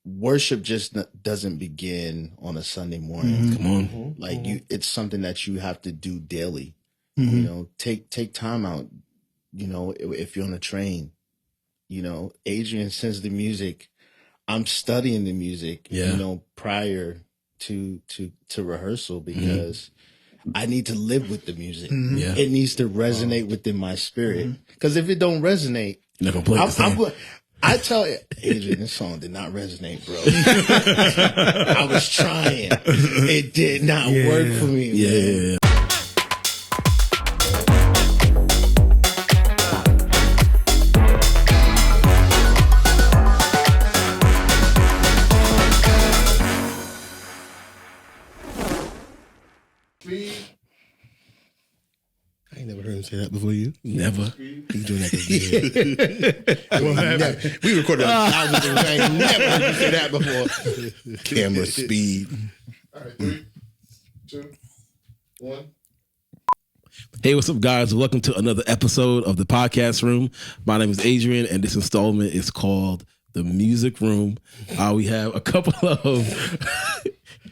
worship just doesn't begin on a Sunday morning. Come on. Like it's something that you have to do daily. Mm-hmm. You know, take time out, you know, if you're on a train, you know, Adrian sends the music. I'm studying the music, you know, prior to rehearsal because I need to live with the music. Yeah. It needs to resonate within my spirit. Because if it don't resonate, you're not gonna play I tell Adrian, this song did not resonate, bro. I was trying. It did not work for me, man. I ain't never heard him say that before. You Never. He's doing that. We recorded thousands of things. I ain't never heard you say that before. Camera speed. All right, 3, 2, 1. Hey, what's up, guys? Welcome to another episode of the podcast room. My name is Adrian, and this installment is called The Music Room. We have a couple of...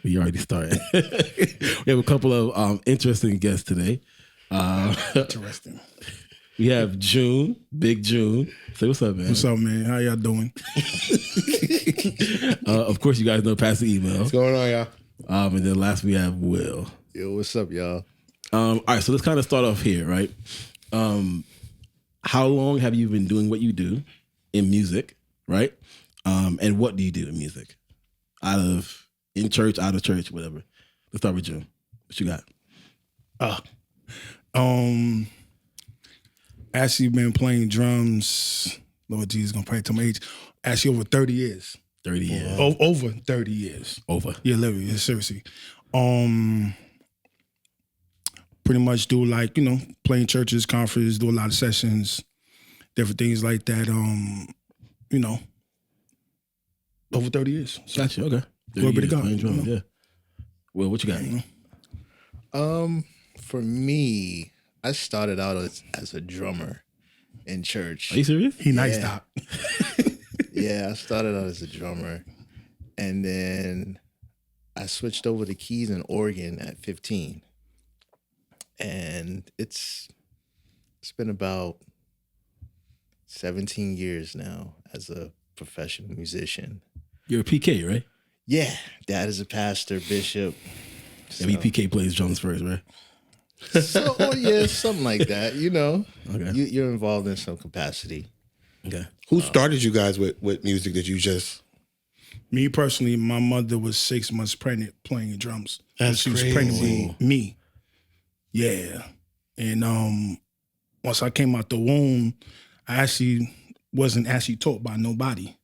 We already started. We have a couple of interesting guests today. Interesting. We have June, Big June. Say what's up, man. What's up, man? How y'all doing? Of course, you guys know Pastor Email. What's going on, y'all? And then last we have Will. Yo, what's up, y'all? All right, so let's kind of start off here, right? How long have you been doing what you do in music, right? And what do you do in music? In church, out of church, whatever. Let's start with June. What you got? Actually been playing drums. Lord Jesus, gonna pray to my age. Actually, over 30 years. 30 years. Over 30 years. Over. Yeah, literally, yeah, seriously. Pretty much do like, you know, playing churches, conferences, do a lot of sessions, different things like that. You know, over 30 years. So, Gotcha, okay. Glory be to God. Playing drums, You know? yeah. Well, what you got? For me, I started out as a drummer in church. Are you serious? He nice stop. Yeah, I started out as a drummer. And then I switched over to keys and organ at 15. And it's been about 17 years now as a professional musician. You're a PK, right? Yeah, dad is a pastor, bishop. So. Maybe PK plays drums first, right? So, yeah, something like that, you know. Okay. You're involved in some capacity. Okay. Who started you guys with music that you just... Me personally, my mother was 6 months pregnant playing drums. That's she was crazy. pregnant with me. Yeah. And once I came out the womb, I actually wasn't actually taught by nobody.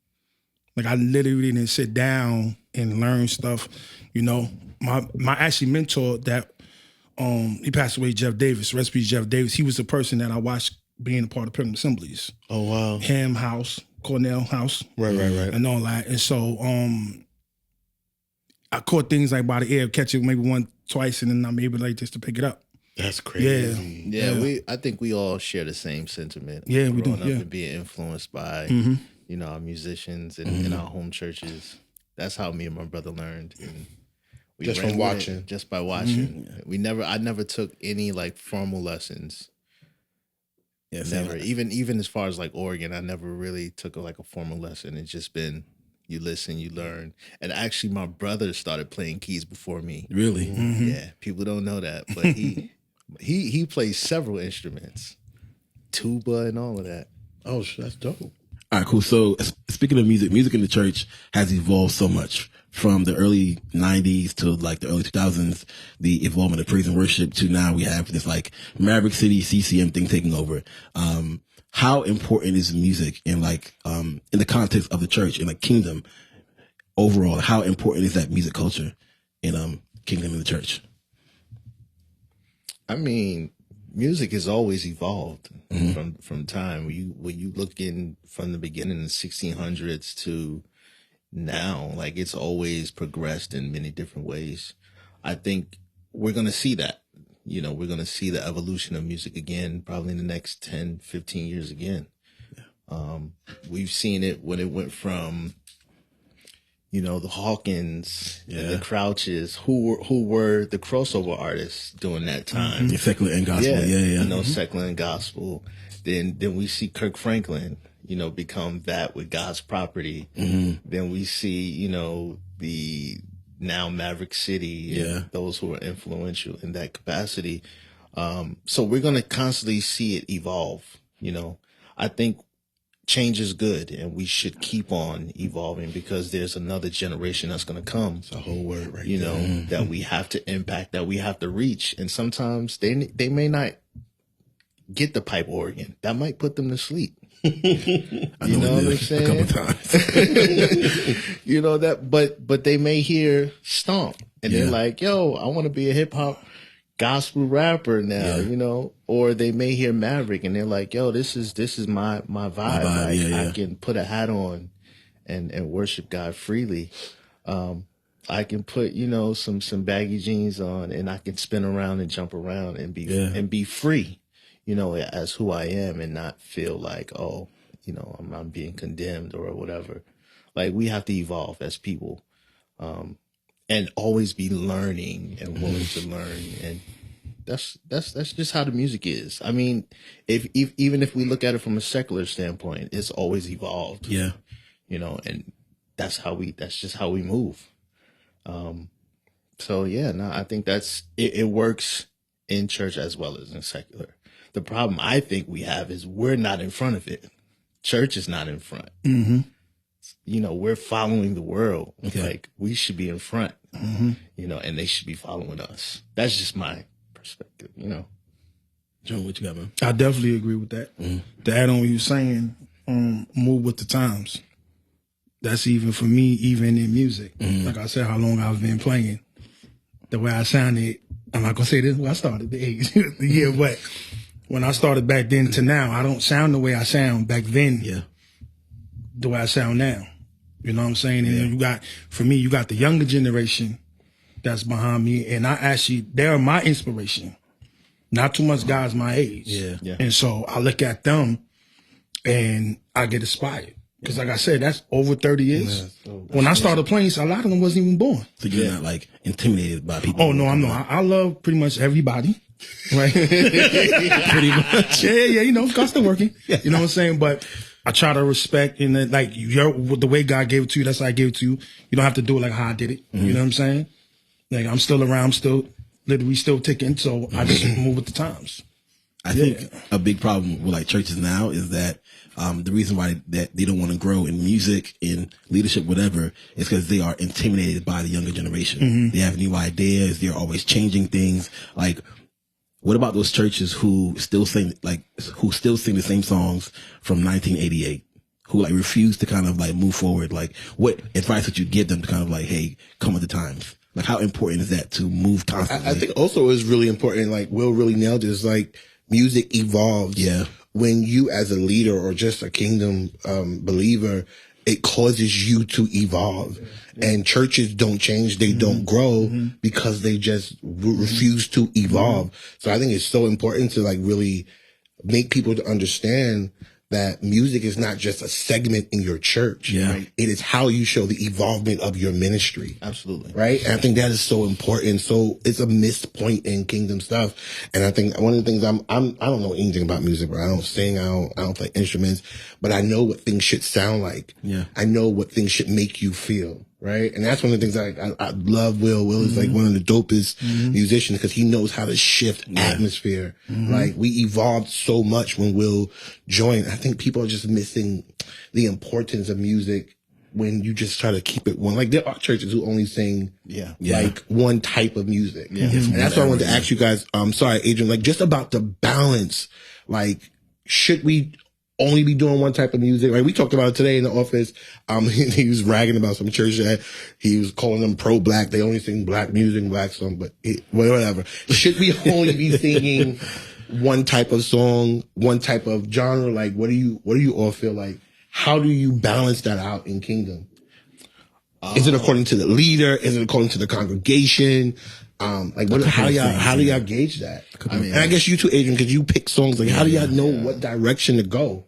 Like I literally didn't sit down and learn stuff. You know, my actually mentor that he passed away, Jeff Davis, rest in peace, Jeff Davis. He was the person that I watched being a part of Pilgrim Assemblies. Oh, wow. Him House, Cornell House. Right. And all that. And so I caught things like by the ear, catch it maybe once, twice, and then I'm able like just to pick it up. That's crazy. Yeah. I think we all share the same sentiment. Yeah, we do. Growing up Yeah. and being influenced by, you know, our musicians and in our home churches. That's how me and my brother learned. And we Just ran from with it watching. just by watching. I never took any like formal lessons. Yeah, Never. Even as far as like organ, I never really took a formal lesson. It's just been you listen, you learn. And actually my brother started playing keys before me. Really? Yeah, people don't know that, but he plays several instruments, tuba and all of that. Oh, that's dope. All right, cool. So speaking of music in the church has evolved so much from the early 90s to like the early 2000s, the involvement of praise and worship to now we have this like Maverick City CCM thing taking over. How important is music in like, in the context of the church in like kingdom overall? How important is that music culture in, kingdom and the church? I mean, music has always evolved from time. When you look in from the beginning in the 1600s to now, like it's always progressed in many different ways. I think we're going to see that. You know, we're going to see the evolution of music again, probably in the next 10, 15 years again. Yeah. We've seen it when it went from, the Hawkins, and the Crouches, who were the crossover artists during that time. Secular and gospel. Yeah. Secular and gospel. Then we see Kirk Franklin, become that with God's property. Then we see, the now Maverick City, and those who are influential in that capacity. So we're going to constantly see it evolve. I think change is good, and we should keep on evolving, because there's another generation that's going to come. It's a whole word, right? That we have to impact, that we have to reach. And sometimes they may not get the pipe organ. That might put them to sleep. I know what I'm saying? A couple times. But they may hear stomp, and they're like, yo, I want to be a hip hop gospel rapper now, or they may hear Maverick and they're like, yo, this is my vibe. I can put a hat on and worship God freely. I can put, some baggy jeans on, and I can spin around and jump around and be free, as who I am, and not feel like, oh, I'm being condemned or whatever. Like, we have to evolve as people. And always be learning and willing to learn, and that's just how the music is. I mean, even if we look at it from a secular standpoint, it's always evolved. Yeah, and that's just how we move. So I think it works in church as well as in secular. The problem I think we have is we're not in front of it. Church is not in front. We're following the world. Okay. Like, we should be in front, and they should be following us. That's just my perspective, John, what you got, man? I definitely agree with that. To add on what you're saying, move with the times. That's even for me, even in music. Like I said, how long I've been playing. The way I sounded, I'm not going to say this when I started, the age, the year, but when I started back then to now, I don't sound the way I sound back then. Yeah. The way I sound now. You know what I'm saying? And then you got the younger generation that's behind me, and they're my inspiration. Not too much guys my age. Yeah. And so I look at them and I get inspired. Because like I said, that's over 30 years. When I started playing, a lot of them wasn't even born. So you're not like intimidated by people? Oh, no, I'm not. I love pretty much everybody. Right? Pretty much. Yeah, because they're working. You know what I'm saying? But I try to respect, and the way God gave it to you, that's how I gave it to you. You don't have to do it like how I did it. You know what I'm saying? Like, I'm still around, I'm still ticking, so I just move with the times. I think a big problem with like churches now is that the reason why that they don't want to grow in music, in leadership, whatever, is because they are intimidated by the younger generation. They have new ideas. They're always changing things. Like, what about those churches who still sing the same songs from 1988? Who like refuse to kind of like move forward? Like, what advice would you give them to kind of like, hey, come with the times? Like, how important is that to move constantly? I think also is really important. Like Will really nailed it. Is like music evolves. Yeah. When you as a leader or just a kingdom believer, it causes you to evolve. And churches don't change, they don't grow because they just refuse to evolve. So I think it's so important to like really make people to understand that music is not just a segment in your church. Yeah. Right? It is how you show the evolvement of your ministry. Absolutely. Right? And I think that is so important. So it's a missed point in kingdom stuff. And I think one of the things I don't know anything about music, but I don't sing, I don't play instruments, but I know what things should sound like. Yeah. I know what things should make you feel. Right. And that's one of the things I love Will. Will is like one of the dopest musicians because he knows how to shift atmosphere. Like, we evolved so much when Will joined. I think people are just missing the importance of music when you just try to keep it one. Like, there are churches who only sing like one type of music. And that's why I wanted to ask you guys, sorry, Adrian, like just about the balance. Like, should we only be doing one type of music? Like, we talked about it today in the office. He was ragging about some church that he was calling them pro-black. They only sing black music, black song, but whatever. Should we only be singing one type of song, one type of genre? Like, what do you all feel like? How do you balance that out in kingdom? Is it according to the leader? Is it according to the congregation? Like, how do y'all gauge that? And I guess you too, Adrian, because you pick songs. Like, how do y'all know what direction to go?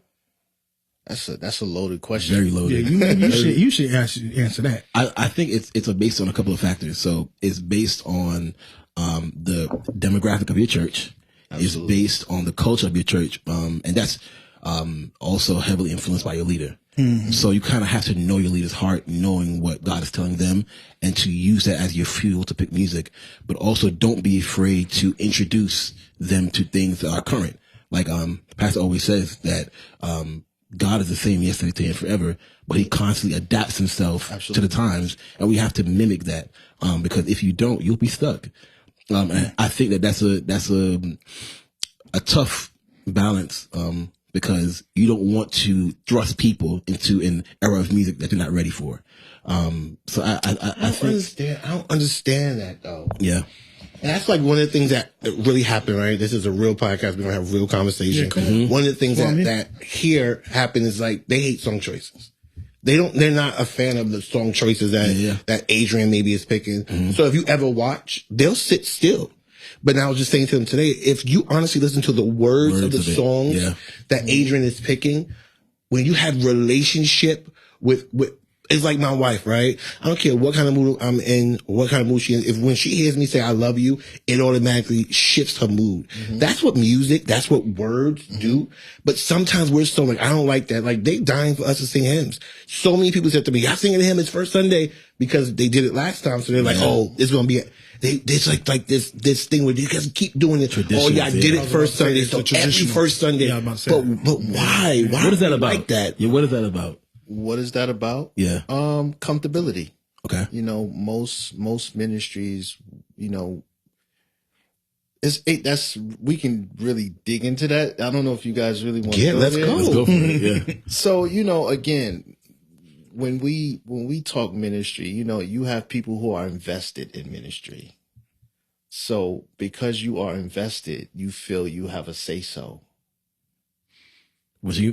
That's a loaded question. Very Yeah, loaded. you should answer that. I think it's based on a couple of factors. So it's based on the demographic of your church. It's based on the culture of your church, and that's also heavily influenced by your leader. So you kind of have to know your leader's heart, knowing what God is telling them, and to use that as your fuel to pick music. But also, don't be afraid to introduce them to things that are current. Like Pastor always says that God is the same yesterday, today, and forever, but he constantly adapts himself to the times, and we have to mimic that. Because if you don't, you'll be stuck. And I think that that's a tough balance, because you don't want to thrust people into an era of music that they're not ready for. So I don't understand that though. Yeah. And that's like one of the things that really happened, right? This is a real podcast. We're going to have real conversation. One of the things that here happen is like they hate song choices. They're not a fan of the song choices that Adrian maybe is picking. So if you ever watch, they'll sit still. But I was just saying to them today, if you honestly listen to the words of the songs that Adrian is picking, when you have relationship with it's like my wife, right? I don't care what kind of mood I'm in, what kind of mood she is. If when she hears me say I love you, it automatically shifts her mood. That's what music, that's what words do. But sometimes we're so like, I don't like that. Like they dying for us to sing hymns. So many people said to me, I'm singing a hymn, it's first Sunday because they did it last time. So they're like, oh, it's going to be it's like this thing where you guys keep doing it. Oh yeah, I did it first Sunday. So every first Sunday. Yeah, but why? Why? What is that about? Like that? Yeah, what is that about? What is that about? Yeah. Comfortability. Okay. You know, most ministries, you know, that's we can really dig into that. I don't know if you guys really want to go let's there. go. Let's go for it. Yeah. So, you know, again, when we talk ministry, you know, you have people who are invested in ministry. So because you are invested, you feel you have a say so. Was you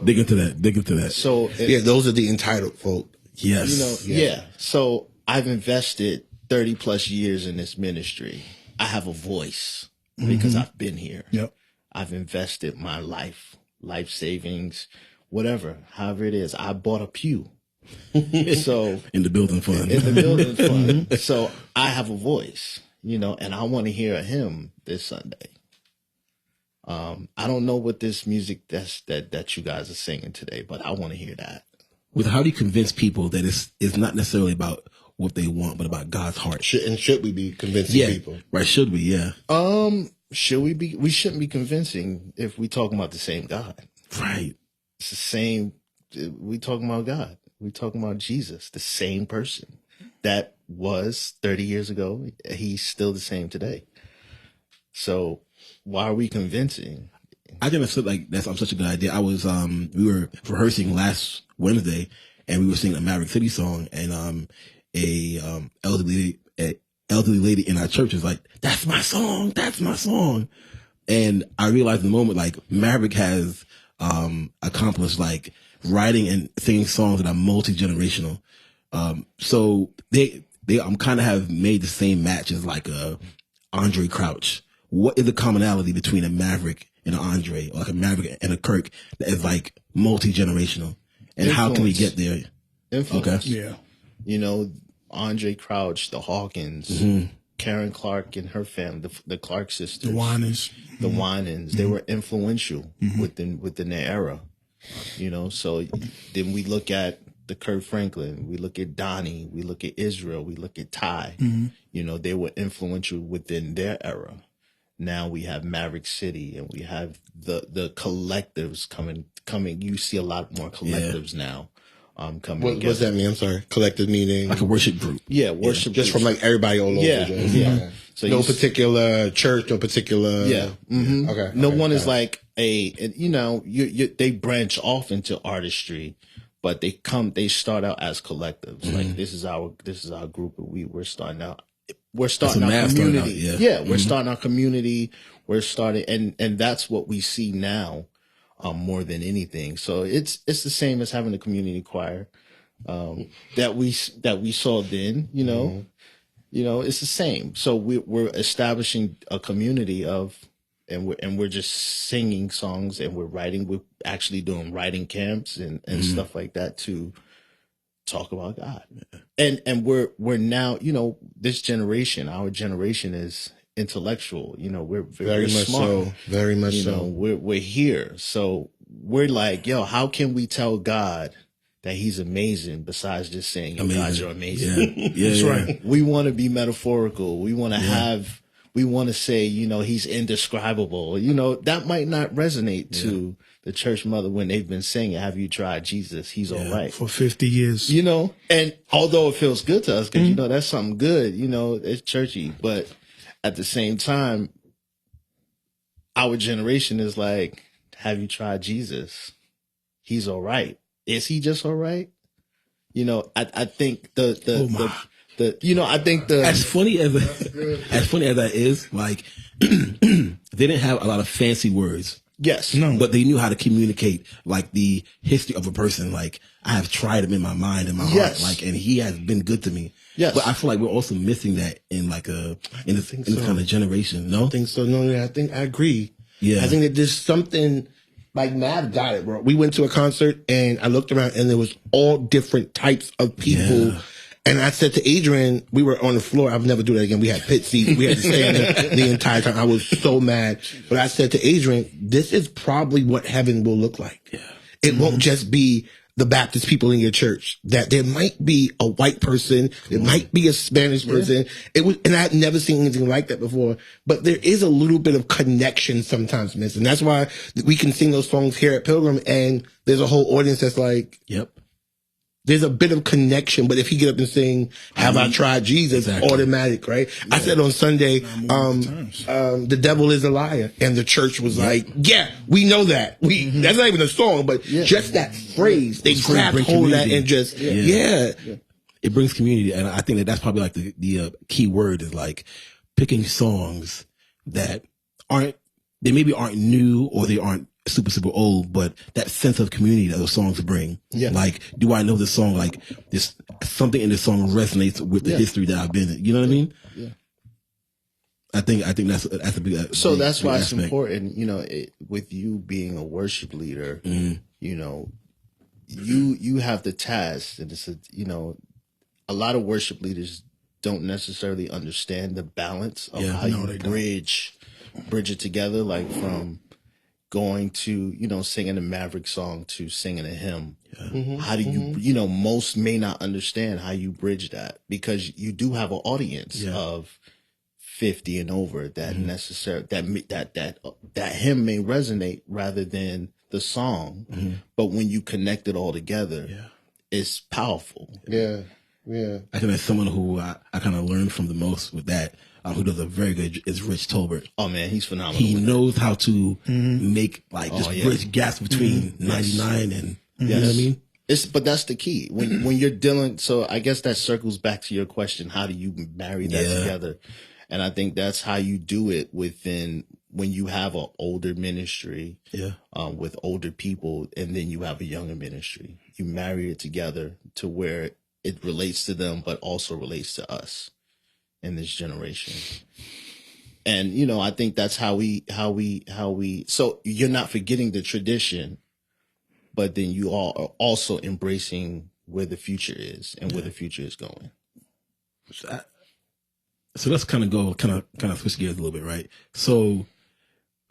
dig into that? So Yeah, those are the entitled folk. Yes. you know, yeah. So I've invested 30 plus years in this ministry. I have a voice because I've been here. Yep. I've invested my life savings, whatever, however it is. I bought a pew. So in the building fund. in the building fund. So I have a voice, you know, and I want to hear a hymn this Sunday. I don't know what this music that you guys are singing today, but I want to hear that. With how do you convince people that it's not necessarily about what they want, but about God's heart? Should we be convincing people? Right. Should we? Yeah. Should we be? We shouldn't be convincing if we talking about the same God. Right. It's the same. We talking about God. We talking about Jesus, the same person that was 30 years ago. He's still the same today. So why are we convincing? I think that's such a good idea. I was we were rehearsing last Wednesday and we were singing a Maverick City song, and a elderly lady in our church is like, that's my song. And I realized in the moment, like, Maverick has accomplished like writing and singing songs that are multi-generational. So they kind of have made the same match as like a Andre Crouch. What is the commonality between a Maverick and an Andre, or like a Maverick and a Kirk, that is like multi-generational? And how can we get there? Influence. Okay. Yeah. You know, Andre Crouch, the Hawkins, Karen Clark and her family, the Clark sisters, The Winans. the Winans, they were influential within their era. You know, so then we look at the Kurt Franklin, we look at Donnie, we look at Israel, we look at Ty. You know, they were influential within their era. Now we have Maverick City, and we have the collectives coming. You see a lot more collectives now coming What together. does that mean? I'm sorry. Collective meaning Like a worship group. Yeah, worship just groups. from like everybody all over. Yeah, Just, yeah. okay. So no you- particular church, no particular. Yeah. Okay. No okay, one is got it. like you know, they branch off into artistry, but they start out as collectives. Like this is our group, and we're starting out. We're starting our mass starting community. out, Yeah, we're starting our community. We're starting, and that's what we see now, more than anything. So it's the same as having a community choir, that we saw then. You know, it's the same. So we're establishing a community of and we're just singing songs, and we're actually doing writing camps and stuff like that to talk about God. And we're now, this generation, our generation is intellectual. We're Very much smart. so. Very much so. We're here. So we're like, yo, how can we tell God that he's amazing besides just saying, yo, God, you're amazing? Yeah. That's right. We want to be metaphorical. We want to we want to say, he's indescribable. That might not resonate to the church mother when they've been saying, have you tried Jesus? He's all right. For 50 years. And although it feels good to us, because, that's something good, it's churchy. But at the same time, our generation is like, have you tried Jesus? He's all right. Is he just all right? I think I think as funny as that is, like they didn't have a lot of fancy words. Yes. No. But they knew how to communicate like the history of a person. Like I have tried him in my mind and my heart, like, and he has been good to me. Yes. But I feel like we're also missing that in like in this kind of generation. No? I think so. No, I think I agree. Yeah. I think that there's something like Mav got it, bro. We went to a concert and I looked around and there was all different types of people. Yeah. And I said to Adrian, we were on the floor. I'll never do that again. We had pit seats. We had to stand there the entire time. I was so mad. But I said to Adrian, this is probably what heaven will look like. Yeah. It won't just be the Baptist people in your church. That there might be a white person, there might be a Spanish person. And I had never seen anything like that before. But there is a little bit of connection sometimes, miss. And that's why we can sing those songs here at Pilgrim and there's a whole audience that's like, Yep. there's a bit of connection, but if he get up and sing, have I tried Jesus? Exactly. Automatic, right? Yeah. I said on Sunday, the devil is a liar. And the church was like, yeah, we know that. That's not even a song, but just that phrase, they grabbed hold of that and just, It brings community. And I think that's probably like the key word is like picking songs that they maybe aren't new or they aren't super, super old, but that sense of community that those songs bring. Yeah. Like, do I know this song? Like, this something in this song resonates with the history that I've been in. You know what I mean? Yeah. I think that's a big. So big, that's big why aspect. it's important. With you being a worship leader, you have the task, and it's a lot of worship leaders don't necessarily understand the balance of how you bridge it together, like from going to, singing a Maverick song to singing a hymn. Yeah. How do you, most may not understand how you bridge that because you do have an audience of 50 and over that that hymn may resonate rather than the song. But when you connect it all together, it's powerful. Yeah. Yeah. I think that's someone who I kind of learned from the most with that. Who does a very good is Rich Tolbert. Oh man, he's phenomenal. He knows how to make like bridge gaps between 99 and you know what I mean? But that's the key. When you're dealing, so I guess that circles back to your question, how do you marry that together? And I think that's how you do it when you have an older ministry with older people and then you have a younger ministry. You marry it together to where it relates to them but also relates to us in this generation. And I think that's how we so you're not forgetting the tradition, but then you all are also embracing where the future is and where the future is going. So let's kind of switch gears a little bit, right? So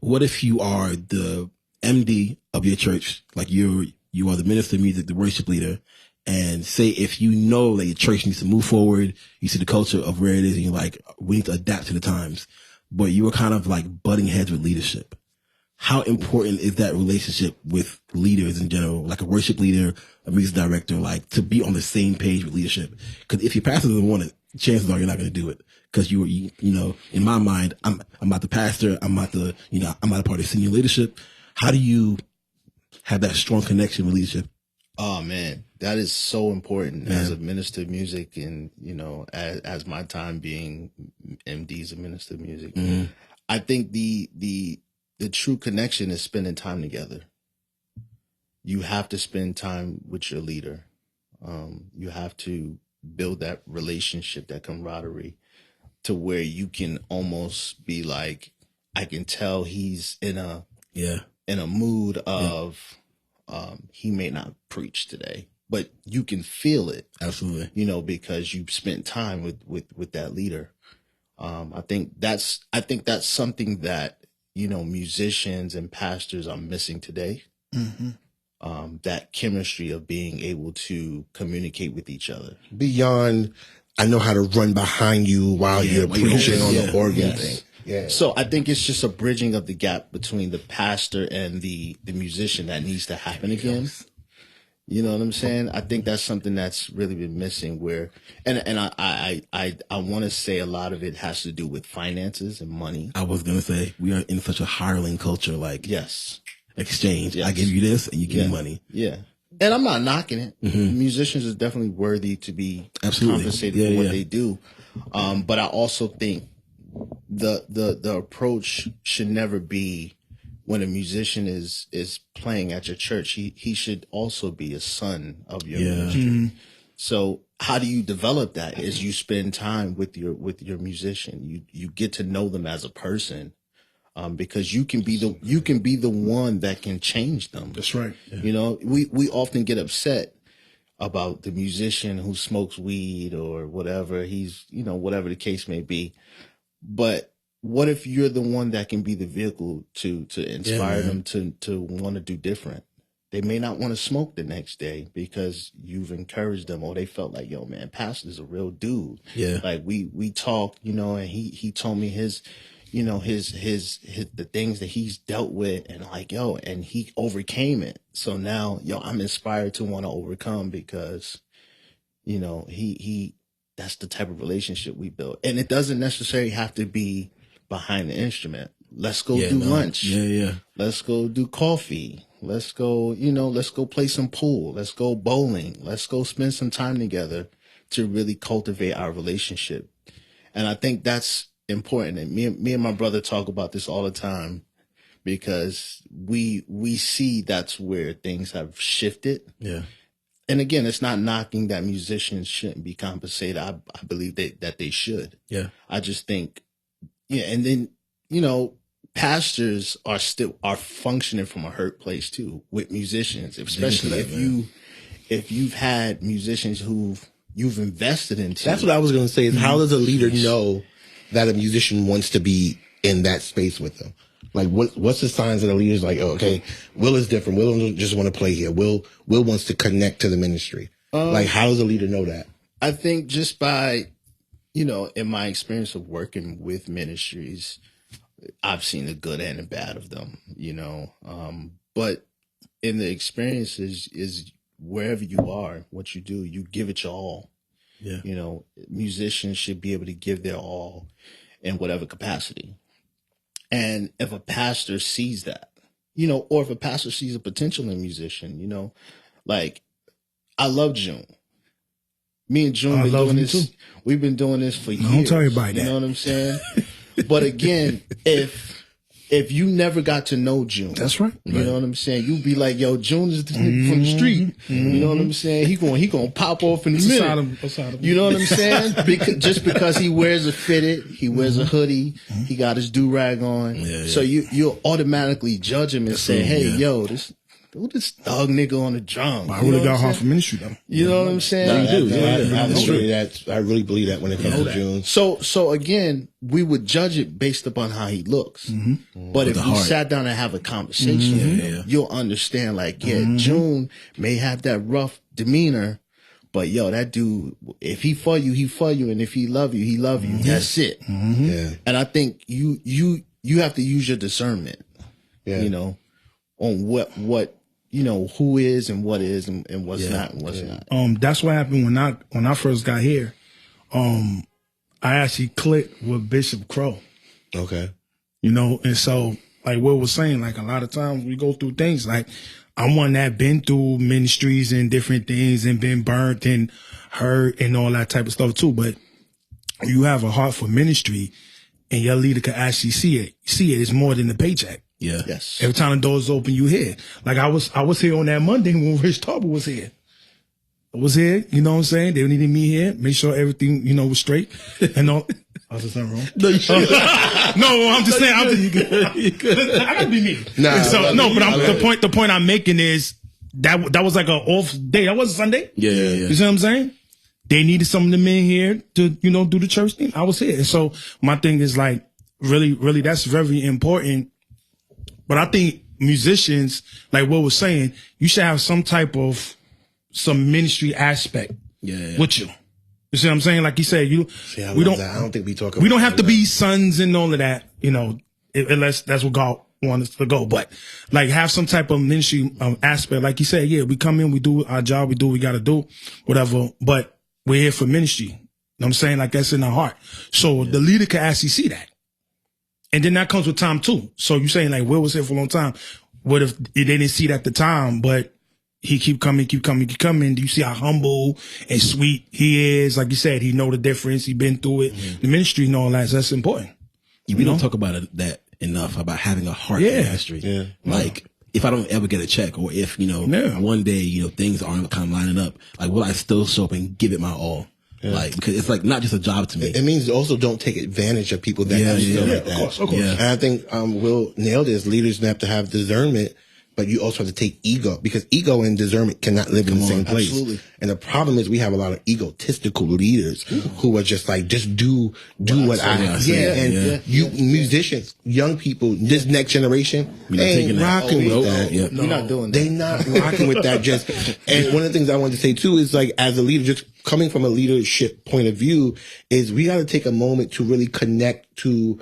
what if you are the MD of your church, like you are the minister of music, the worship leader, and say if you know that your church needs to move forward, you see the culture of where it is, and you're like, we need to adapt to the times, but you were kind of like butting heads with leadership. How important is that relationship with leaders in general, like a worship leader, a music director, like to be on the same page with leadership? Because if your pastor doesn't want it, chances are you're not going to do it. Because you in my mind, I'm not the pastor, I'm not a part of senior leadership. How do you have that strong connection with leadership? Oh man, that is so important as a minister of music, and as my time being MD as a minister of music. I think the true connection is spending time together. You have to spend time with your leader. You have to build that relationship, that camaraderie, to where you can almost be like, I can tell he's in a Yeah. mood of he may not preach today, but you can feel it, Absolutely. you know, because you've spent time with that leader. I think that's something that, you know, musicians and pastors are missing today. That chemistry of being able to communicate with each other. Beyond, I know how to run behind you while you're preaching on the organ thing. Yeah. So I think it's just a bridging of the gap between the pastor and the musician that needs to happen again. You know what I'm saying? I think that's something that's really been missing where, and I want to say a lot of it has to do with finances and money. I was going to say, we are in such a hireling culture, like Yes. exchange. Yes. I give you this and you give Yeah. me money. Yeah. And I'm not knocking it. Musicians are definitely worthy to be Absolutely. compensated Yeah, for what yeah. they do. But I also think the approach should never be when a musician is playing at your church, he should also be a son of your ministry. So how do you develop that? Is you spend time with your musician. You get to know them as a person. Because you can be the one that can change them. That's right. You know, we often get upset about the musician who smokes weed or whatever. He's, you know, whatever the case may be. But what if you're the one that can be the vehicle to inspire them to want to do different? They may not want to smoke the next day because you've encouraged them, or they felt like, yo, man, Pastor's a real dude. Yeah. Like we talked, you know, and he told me his, you know, his the things that he's dealt with, and like, yo, and he overcame it. So now, yo, I'm inspired to want to overcome because, you know, he that's the type of relationship we built. And it doesn't necessarily have to be behind the instrument. Let's go do lunch. Yeah. Let's go do coffee. Let's go, you know, let's go play some pool. Let's go bowling. Let's go spend some time together to really cultivate our relationship. And I think that's important. And me and my brother talk about this all the time because we see that's where things have shifted. Yeah. And again, it's not knocking that musicians shouldn't be compensated. I believe that they should. Yeah. I just think, yeah. And then, you know, pastors are functioning from a hurt place too with musicians, especially if you've had musicians you've invested into. That's what I was going to say is how does a leader know that a musician wants to be in that space with them? Like what's the signs that a leader's like, oh, okay, Will is different. Will doesn't just want to play here. Will wants to connect to the ministry. Like how does a leader know that? I think just by, you know, in my experience of working with ministries, I've seen the good and the bad of them, you know. But in the experience is wherever you are, what you do, you give it your all. Yeah. You know, musicians should be able to give their all in whatever capacity. And if a pastor sees that, you know, or if a pastor sees a potential in a musician, you know, like I love June. Me and June been doing this. We've been doing this for years. Don't tell everybody that. You know what I'm saying? But again, if you never got to know June, That's right. You know what I'm saying? You'd be like, yo, June is the nigga from the street. You know what I'm saying? He gonna pop off in a minute. You know what I'm saying? Just because he wears a fitted, he wears a hoodie, he got his do-rag on. Yeah. So you'll automatically judge him and say, hey, yo, this thug nigga on the drum. I really got hard for ministry though. You know what I'm saying? I really believe that when it comes to June. So again, we would judge it based upon how he looks. But if you sat down and have a conversation, you'll understand like, June may have that rough demeanor, but yo, that dude, if he for you, he for you. And if he love you, he love you. That's it. Yeah. And I think you have to use your discernment, you know, on what, you know, who is and what is and what's not and what's not. That's what happened when I first got here. I actually clicked with Bishop Crow. Okay. You know, and so like Will was saying, like a lot of times we go through things like I'm one that been through ministries and different things and been burnt and hurt and all that type of stuff too. But you have a heart for ministry and your leader can actually see it. It's more than the paycheck. Yeah. Yes. Every time the doors open, you here. Like I was here on that Monday when Rich Tarver was here. I was here, you know what I'm saying? They needed me here, make sure everything, you know, was straight and all. Was there something wrong? No, No, I'm just saying. you good. I gotta be me. Nah, So, no, but I love the point I'm making is that was like an off day. That wasn't Sunday. Yeah. You see what I'm saying? They needed some of the men here to, do the church thing. I was here. And so my thing is like, really, really, that's very important. But I think musicians, like what we're saying, you should have some ministry aspect with you. You see what I'm saying? Like you said, I don't think we talk about we don't have to be sons and all of that, unless that's what God wants us to go. But like have some type of ministry aspect. Like you said, yeah, we come in, we do our job, we do what we got to do, whatever. But we're here for ministry. You know what I'm saying? Like that's in our heart. So the leader can actually see that. And then that comes with time too. So you're saying like Will was here for a long time. What if they didn't see it at the time, but he keep coming. Do you see how humble and sweet he is? Like you said, he know the difference. He been through it. The ministry and all that. So that's important. We don't talk about that enough, about having a heart for ministry. Yeah. Like if I don't ever get a check, or if, one day, things aren't kind of lining up, like will I still show up and give it my all? Yeah. Like, because it's like not just a job to me. It means also don't take advantage of people that have stuff like that. Of course. And I think Will nailed this. Leaders have to have discernment, but you also have to take ego, because ego and discernment cannot live in the same place. Absolutely. And the problem is we have a lot of egotistical leaders who are just like, just do what I you musicians, young people, this next generation, they ain't rocking with that. We're not doing that. They not rocking with that. And one of the things I wanted to say too is like, as a leader, just coming from a leadership point of view, is we got to take a moment to really connect to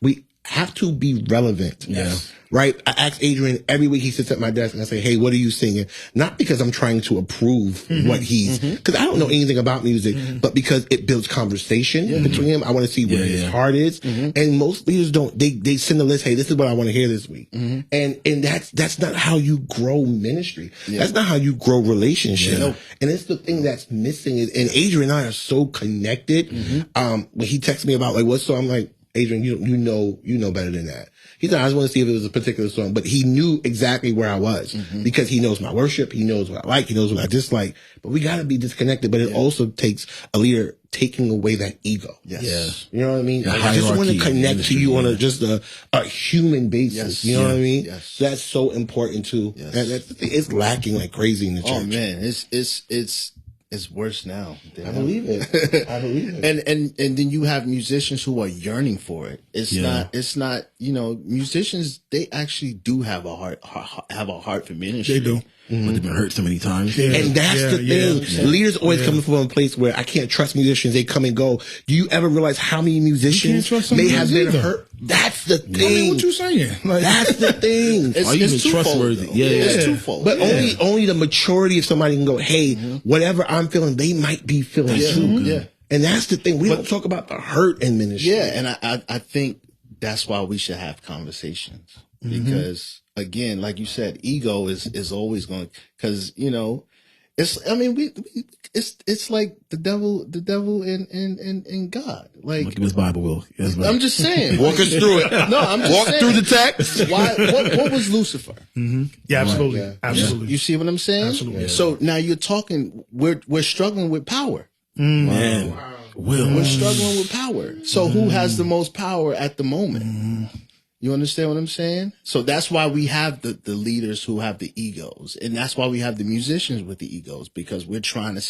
we have to be relevant. Yes. Right? I ask Adrian every week. He sits at my desk and I say, hey, what are you singing? Not because I'm trying to approve what he's, because I don't know anything about music, but because it builds conversation between him. I want to see where his heart is. And most leaders don't, they send a list. Hey, this is what I want to hear this week. And that's not how you grow ministry. That's not how you grow relationship. And it's the thing that's missing is, and Adrian and I are so connected. When he texts me about like, what song, I'm like, Adrian, you know better than that. He said, I just want to see if it was a particular song, but he knew exactly where I was because he knows my worship. He knows what I like. He knows what I dislike, but we got to be disconnected. But it also takes a leader taking away that ego. Yes. You know what I mean? Like, I just want to connect to you on a human basis. You know what I mean? Yes. That's so important too. Yes. And it's lacking like crazy in the church. Oh man, it's worse now. I believe it. I believe it. And then you have musicians who are yearning for it. It's not, musicians, they actually do have a heart for ministry. They do. But they've been hurt so many times. And that's the thing. Leaders always coming from a place where I can't trust musicians. They come and go. Do you ever realize how many musicians may have been hurt? That's the thing. I mean, what you saying? Like, that's the thing. It's trustworthy. It's twofold. But only the maturity of somebody can go, hey, whatever I'm feeling, they might be feeling too. Yeah. And that's the thing. We don't talk about the hurt in ministry. Yeah, and I think that's why we should have conversations. Because again, like you said, ego is always going, because it's like the devil in God. Like, Look at his Bible, Will. I'm just saying, Walk us through it. No, I'm just Walk saying. through the text. What was Lucifer? yeah, absolutely. Yeah. Absolutely. You see what I'm saying? Absolutely. So now you're talking. We're struggling with power. Man. Will. We're struggling with power. So who has the most power at the moment? You understand what I'm saying? So that's why we have the leaders who have the egos, and that's why we have the musicians with the egos, because we're trying to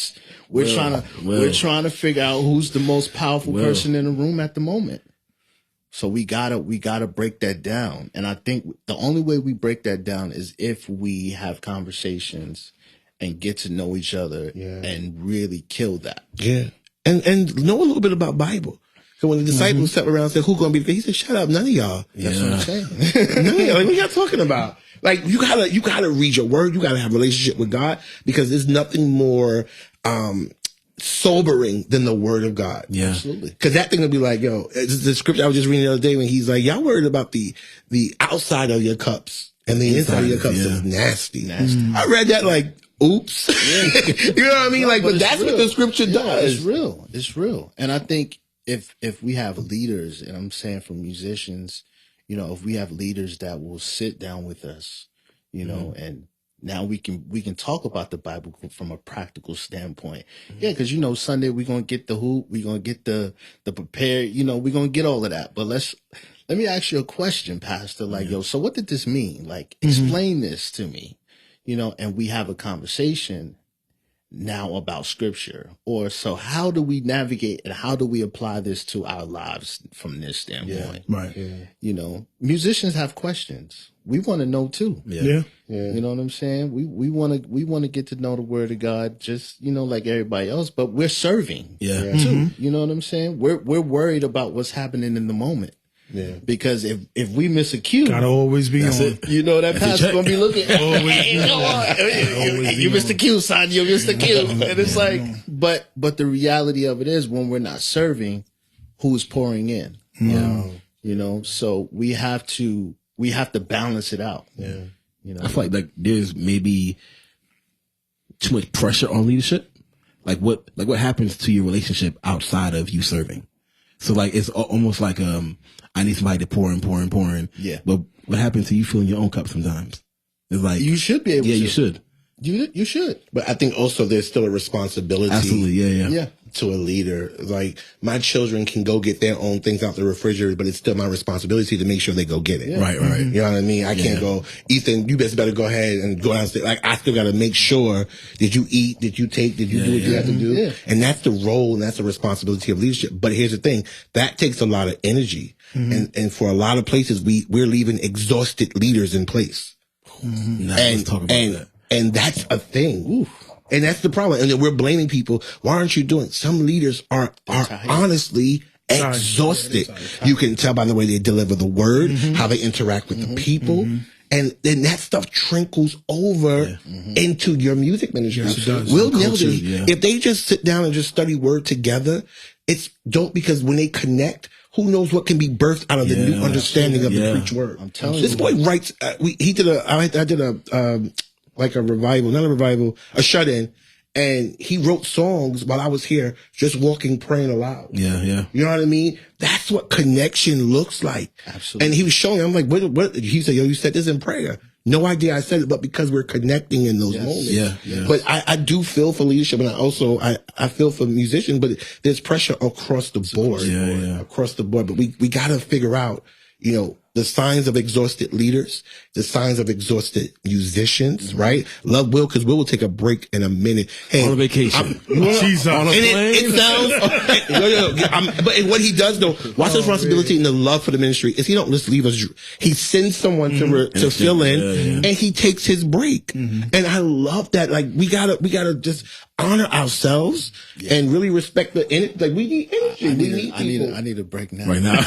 figure out who's the most powerful person in the room at the moment. So we gotta break that down, and I think the only way we break that down is if we have conversations and get to know each other and really kill that. Yeah. And know a little bit about Bible. So when the disciples sat around and said, who's going to be, he said, shut up, none of y'all. That's what I'm saying. None of y'all. Like, what y'all talking about? Like, you gotta read your word. You gotta have a relationship with God, because there's nothing more, sobering than the word of God. Yeah. Absolutely. Cause that thing will be like, yo, it's the scripture I was just reading the other day when he's like, y'all worried about the outside of your cups, and the inside of your cups is nasty. I read that like, oops. You know what I mean? Like, but that's what the scripture does. It's real. And I think if we have leaders, and I'm saying for musicians, if we have leaders that will sit down with us, and Now we can talk about the Bible from a practical standpoint. Yeah, because Sunday we're gonna get the hoop, we're gonna get the prepared, we're gonna get all of that. But let me ask you a question, Pastor. Like, so what did this mean? Like, explain this to me, and we have a conversation now about scripture. Or so how do we navigate and how do we apply this to our lives from this standpoint? Right. Yeah. Musicians have questions. We want to know too. Yeah. You know what I'm saying? We want to get to know the word of God just, like everybody else, but we're serving too. You know what I'm saying? We're worried about what's happening in the moment. Yeah. Because if we miss a cue, gotta always be on. That pastor's gonna be looking. You missed the cue, son. You missed the cue, and it's like, but the reality of it is, when we're not serving, who's pouring in? So we have to balance it out. Yeah. I feel like there's maybe too much pressure on leadership. Like what happens to your relationship outside of you serving? So like it's almost like I need somebody to pour in. Yeah. But what happens to you filling your own cup sometimes? It's like you should be able to. Yeah, you should. You should. But I think also there's still a responsibility. Absolutely, yeah. To a leader. Like, my children can go get their own things out the refrigerator, but it's still my responsibility to make sure they go get it. Yeah. Right. You know what I mean? I can't go, Ethan, you better go ahead and go downstairs. Like, I still got to make sure, did you eat? Did you take? Did you do what you have to do? Yeah. And that's the role and that's the responsibility of leadership. But here's the thing, that takes a lot of energy. And for a lot of places, we're leaving exhausted leaders in place. Let's talk about that. And that's a thing. Oof. And that's the problem. And then we're blaming people. Why aren't you doing? Some leaders are honestly exhausted. You can tell by the way they deliver the word, how they interact with the people. And then that stuff trickles over into your music ministry. Yes, it does. Will nailed it. If they just sit down and just study word together, it's dope, because when they connect, who knows what can be birthed out of the new understanding of the preached word. I'm telling this you. boy writes, I did a revival, not a revival, a shut-in. And he wrote songs while I was here, just walking, praying aloud. Yeah. You know what I mean? That's what connection looks like. Absolutely. And he was showing, I'm like, what? He said, you said this in prayer. No idea I said it, but because we're connecting in those moments. Yeah. But I do feel for leadership, and I feel for musicians, but there's pressure across the board. Across the board. But we gotta figure out, the signs of exhausted leaders, the signs of exhausted musicians, right? Love Will, because Will take a break in a minute. Hey, on a vacation. She's on a plane. It sounds, but what he does though, watch his responsibility and the love for the ministry is he don't just leave us. He sends someone to fill in, and he takes his break. And I love that. Like, we gotta just honor ourselves and really respect like, we need energy. I need a break now. Right now.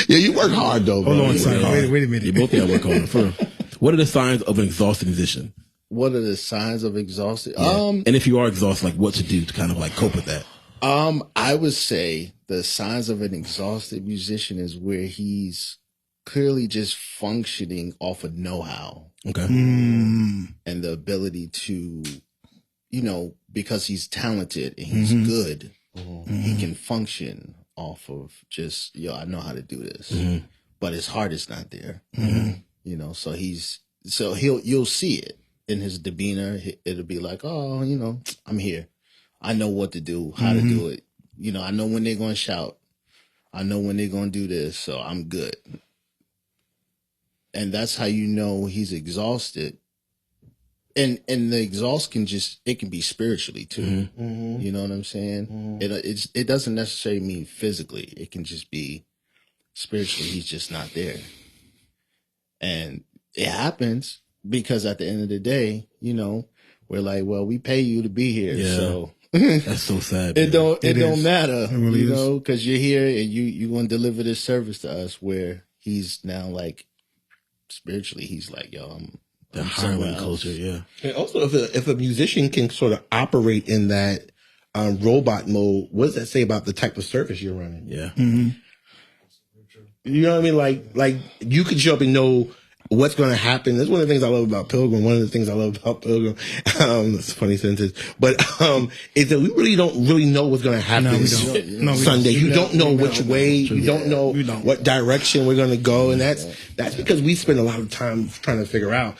Yeah, you work hard though. Hold bro. on, son. Wait a minute. You both got to work hard. What are the signs of an exhausted musician? What are the signs of exhausted? Yeah. And if you are exhausted, like what to do to kind of like cope with that? I would say the signs of an exhausted musician is where he's clearly just functioning off of know-how. Okay. And the ability to, because he's talented and he's good, he can function off of just, I know how to do this, but his heart is not there. So you'll see it in his demeanor. It'll be like, oh, I'm here. I know what to do, how to do it. I know when they're going to shout. I know when they're going to do this, so I'm good. And that's how you know he's exhausted. And the exhaust can be spiritually too. You know what I'm saying? It doesn't necessarily mean physically. It can just be spiritually. He's just not there. And it happens because at the end of the day, we're like, well, we pay you to be here. Yeah. So that's so sad. It don't matter, really because you're here and you're going to deliver this service to us, where he's now like, spiritually, he's like, yo, the hiring culture, yeah. And also, if a musician can sort of operate in that robot mode, what does that say about the type of service you're running? Yeah. You know what I mean? Like you could show up and know what's going to happen. That's one of the things I love about Pilgrim. One of the things I love about Pilgrim, it's a funny sentence, but is that we really don't really know what's going to happen No, we don't. No, we Sunday. don't. You don't know which way. You don't know We don't. what direction we're going to go, and that's because we spend a lot of time trying to figure out.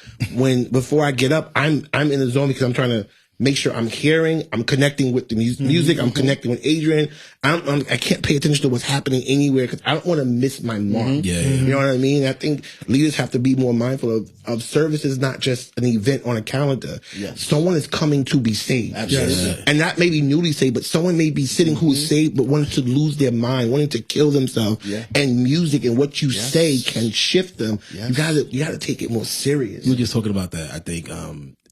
Before I get up, I'm in the zone because I'm trying to make sure I'm hearing, I'm connecting with the music, I'm connecting with Adrian. I can't pay attention to what's happening anywhere because I don't want to miss my mark. You know what I mean? I think leaders have to be more mindful of service is not just an event on a calendar. Yes. Someone is coming to be saved. Absolutely. And not maybe newly saved, but someone may be sitting who is saved but wanting to lose their mind, wanting to kill themselves. Yeah. And music and what you say can shift them. Yes. You gotta take it more serious. We were just talking about that, I think,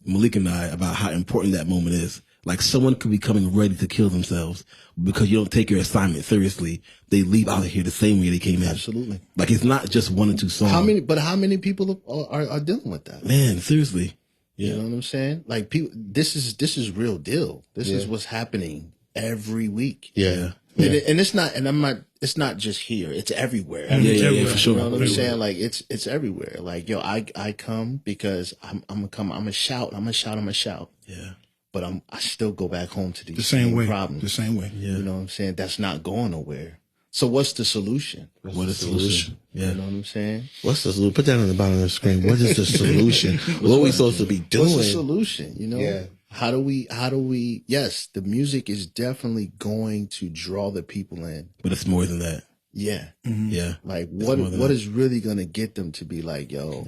Malik and I, about how important that moment is. Like someone could be coming ready to kill themselves because you don't take your assignment seriously. They leave out of here the same way they came in. Absolutely. Like it's not just one or two songs. How many people are dealing with that? Man, seriously. You know what I'm saying? Like people, this is real deal. This is what's happening every week. Yeah. And it's not, and I'm not, it's not just here. It's everywhere. Yeah, for sure. You know what I'm saying? Like it's everywhere. Like, yo, I come because I'm gonna shout. Yeah. But I still go back home to these The same way. problems. The same way. Yeah. You know what I'm saying? That's not going nowhere. So what's the solution? What is the solution? Yeah. You know what I'm saying? What's the solution? Put that on the bottom of the screen. What is the solution? What are we supposed to be doing? What's the solution? You know? Yeah. How do we, yes, the music is definitely going to draw the people in. But it's more than that. Yeah. Yeah. Like more than what that. is really going to get them to be like, yo,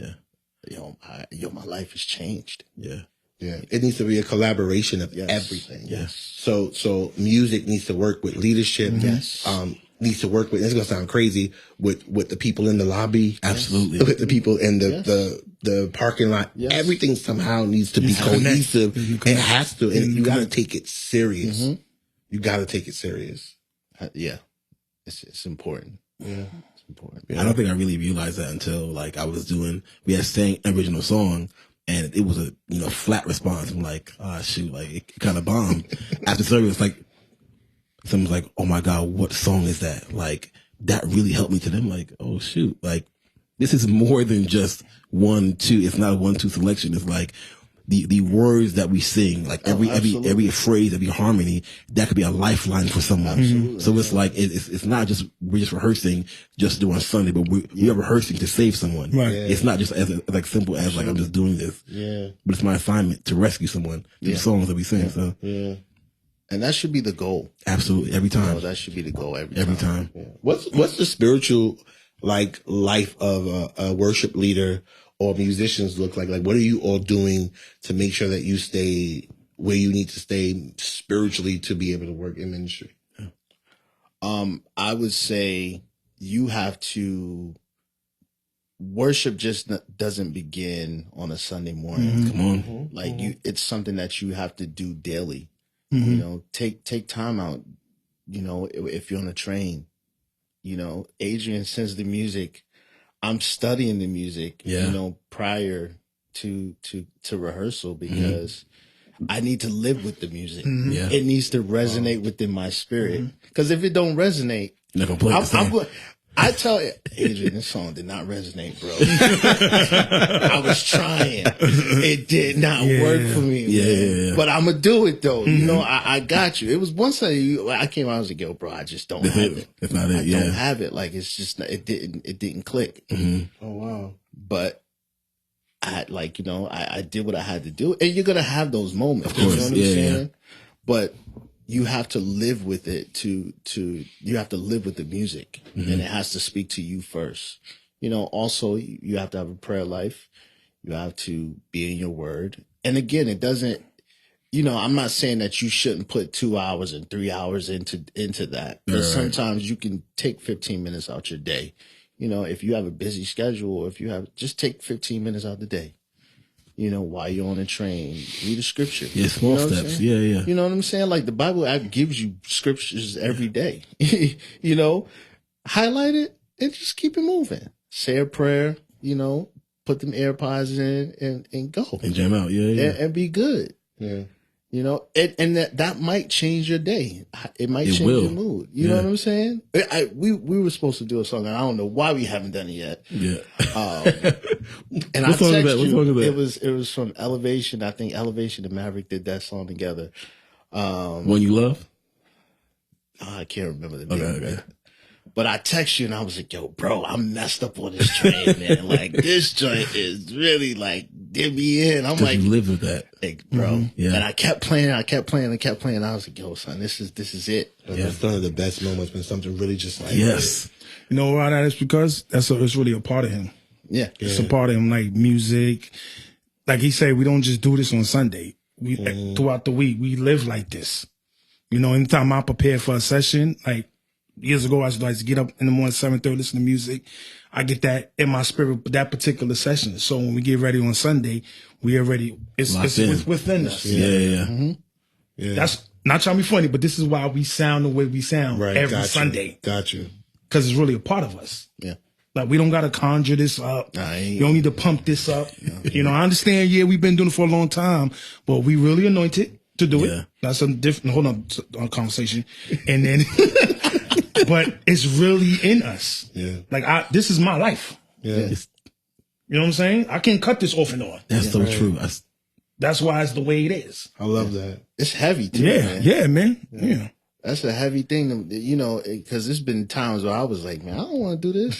Yeah. my life has changed. Yeah. Yeah. It needs to be a collaboration of Yes. everything. Yes. So music needs to work with leadership. Yes. Needs to work with, it's going to sound crazy, with the people in the lobby. Absolutely. With the people in the parking lot. Yes. Everything somehow needs to be cohesive. It has to. And you got to take it serious. You got to take it serious. Yeah. It's important. Yeah. It's important. I don't think I really realized that until like we had sang an original song and it was a flat response. I'm like, shoot, like it kind of bombed. After service, like someone's like, oh my God, what song is that? Like that really helped me to them. Like, oh shoot, like this is more than just 1, 2. It's not a 1, 2 selection. It's like the words that we sing, like every phrase, every harmony, that could be a lifeline for someone. Absolutely. So it's like it's not just we're just rehearsing just to do on Sunday, but we are rehearsing to save someone. Right. Yeah. It's not just as like simple as like I'm just doing this. Yeah. But it's my assignment to rescue someone through the songs that we sing. So Yeah. And that should be the goal. absolutely every You know, time, that should be the goal every time. What's the spiritual like life of a worship leader or musicians look like? Like, what are you all doing to make sure that you stay where you need to stay spiritually to be able to work in ministry? I would say you have to worship just doesn't begin on a Sunday morning. Come on. Like it's something that you have to do daily. You know, take time out. You know, if you're on a train, you know, Adrian sends the music. I'm studying the music. Yeah. You know, prior to rehearsal because I need to live with the music. Yeah. It needs to resonate within my spirit. Because if it don't resonate, You're not gonna play the same. I tell you, Adrian, this song did not resonate, bro. I was trying. It did not work for me. Yeah. But I'm going to do it, though. You know, I got you. It was one Sunday, I came out, I was like, yo, bro, I just don't have it. It's not it. I don't have it. Like, it's just, it didn't click. Oh wow. But I like, you know, I did what I had to do. And you're going to have those moments. Of course. You know what I'm Yeah, saying? yeah. But you have to live with it you have to live with the music and it has to speak to you first. You know, also you have to have a prayer life. You have to be in your word. And again, it doesn't, you know, I'm not saying that you shouldn't put 2 hours and 3 hours into that. But sometimes you can take 15 minutes out your day. You know, if you have a busy schedule or just take 15 minutes out the day. You know, while you're on a train, read a scripture. Yeah, small You know what I'm steps. saying? Yeah. You know what I'm saying? Like the Bible app gives you scriptures every day. You know, highlight it and just keep it moving. Say a prayer, you know, put them AirPods in and go. And jam out. Yeah. And be good. Yeah. You know, and that might change your day. It might change will. your mood. You know what I'm saying? We were supposed to do a song, and I don't know why we haven't done it yet. Yeah. And What I song is that? texted What song is you. that? It was from Elevation. I think Elevation and Maverick did that song together. One You Love? I can't remember the name. Okay. But I text you and I was like, yo, bro, I'm messed up on this train, man. Like, this joint is really like, did me in. I'm like, You live with that. like, bro. Yeah. And I kept playing. I was like, yo, son, this is it. That's one of the best moments when something really just like Yes. You know why that is? Because it's really a part of him. Yeah. It's a part of him, like music. Like he said, we don't just do this on Sunday. We throughout the week, we live like this. You know, anytime I prepare for a session, like years ago, I used to like to get up in the morning, 7:30, listen to music. I get that in my spirit, that particular session. So when we get ready on Sunday, we already, it's within us. Yeah. yeah. That's not trying to be funny, but this is why we sound the way we sound every Sunday. Got you. Because it's really a part of us. Yeah. Like, we don't got to conjure this up. Nah, You don't need to pump this up. You know, I understand, we've been doing it for a long time, but we really anointed to do it. That's a different, hold on, conversation. And then, but it's really in us. Yeah. Like, this is my life. Yeah. You know what I'm saying? I can't cut this off and on. That's so true. That's why it's the way it is. I love that. It's heavy too, man. Yeah, man. Yeah. That's a heavy thing, you know, because there's been times where I was like, man, I don't want to do this.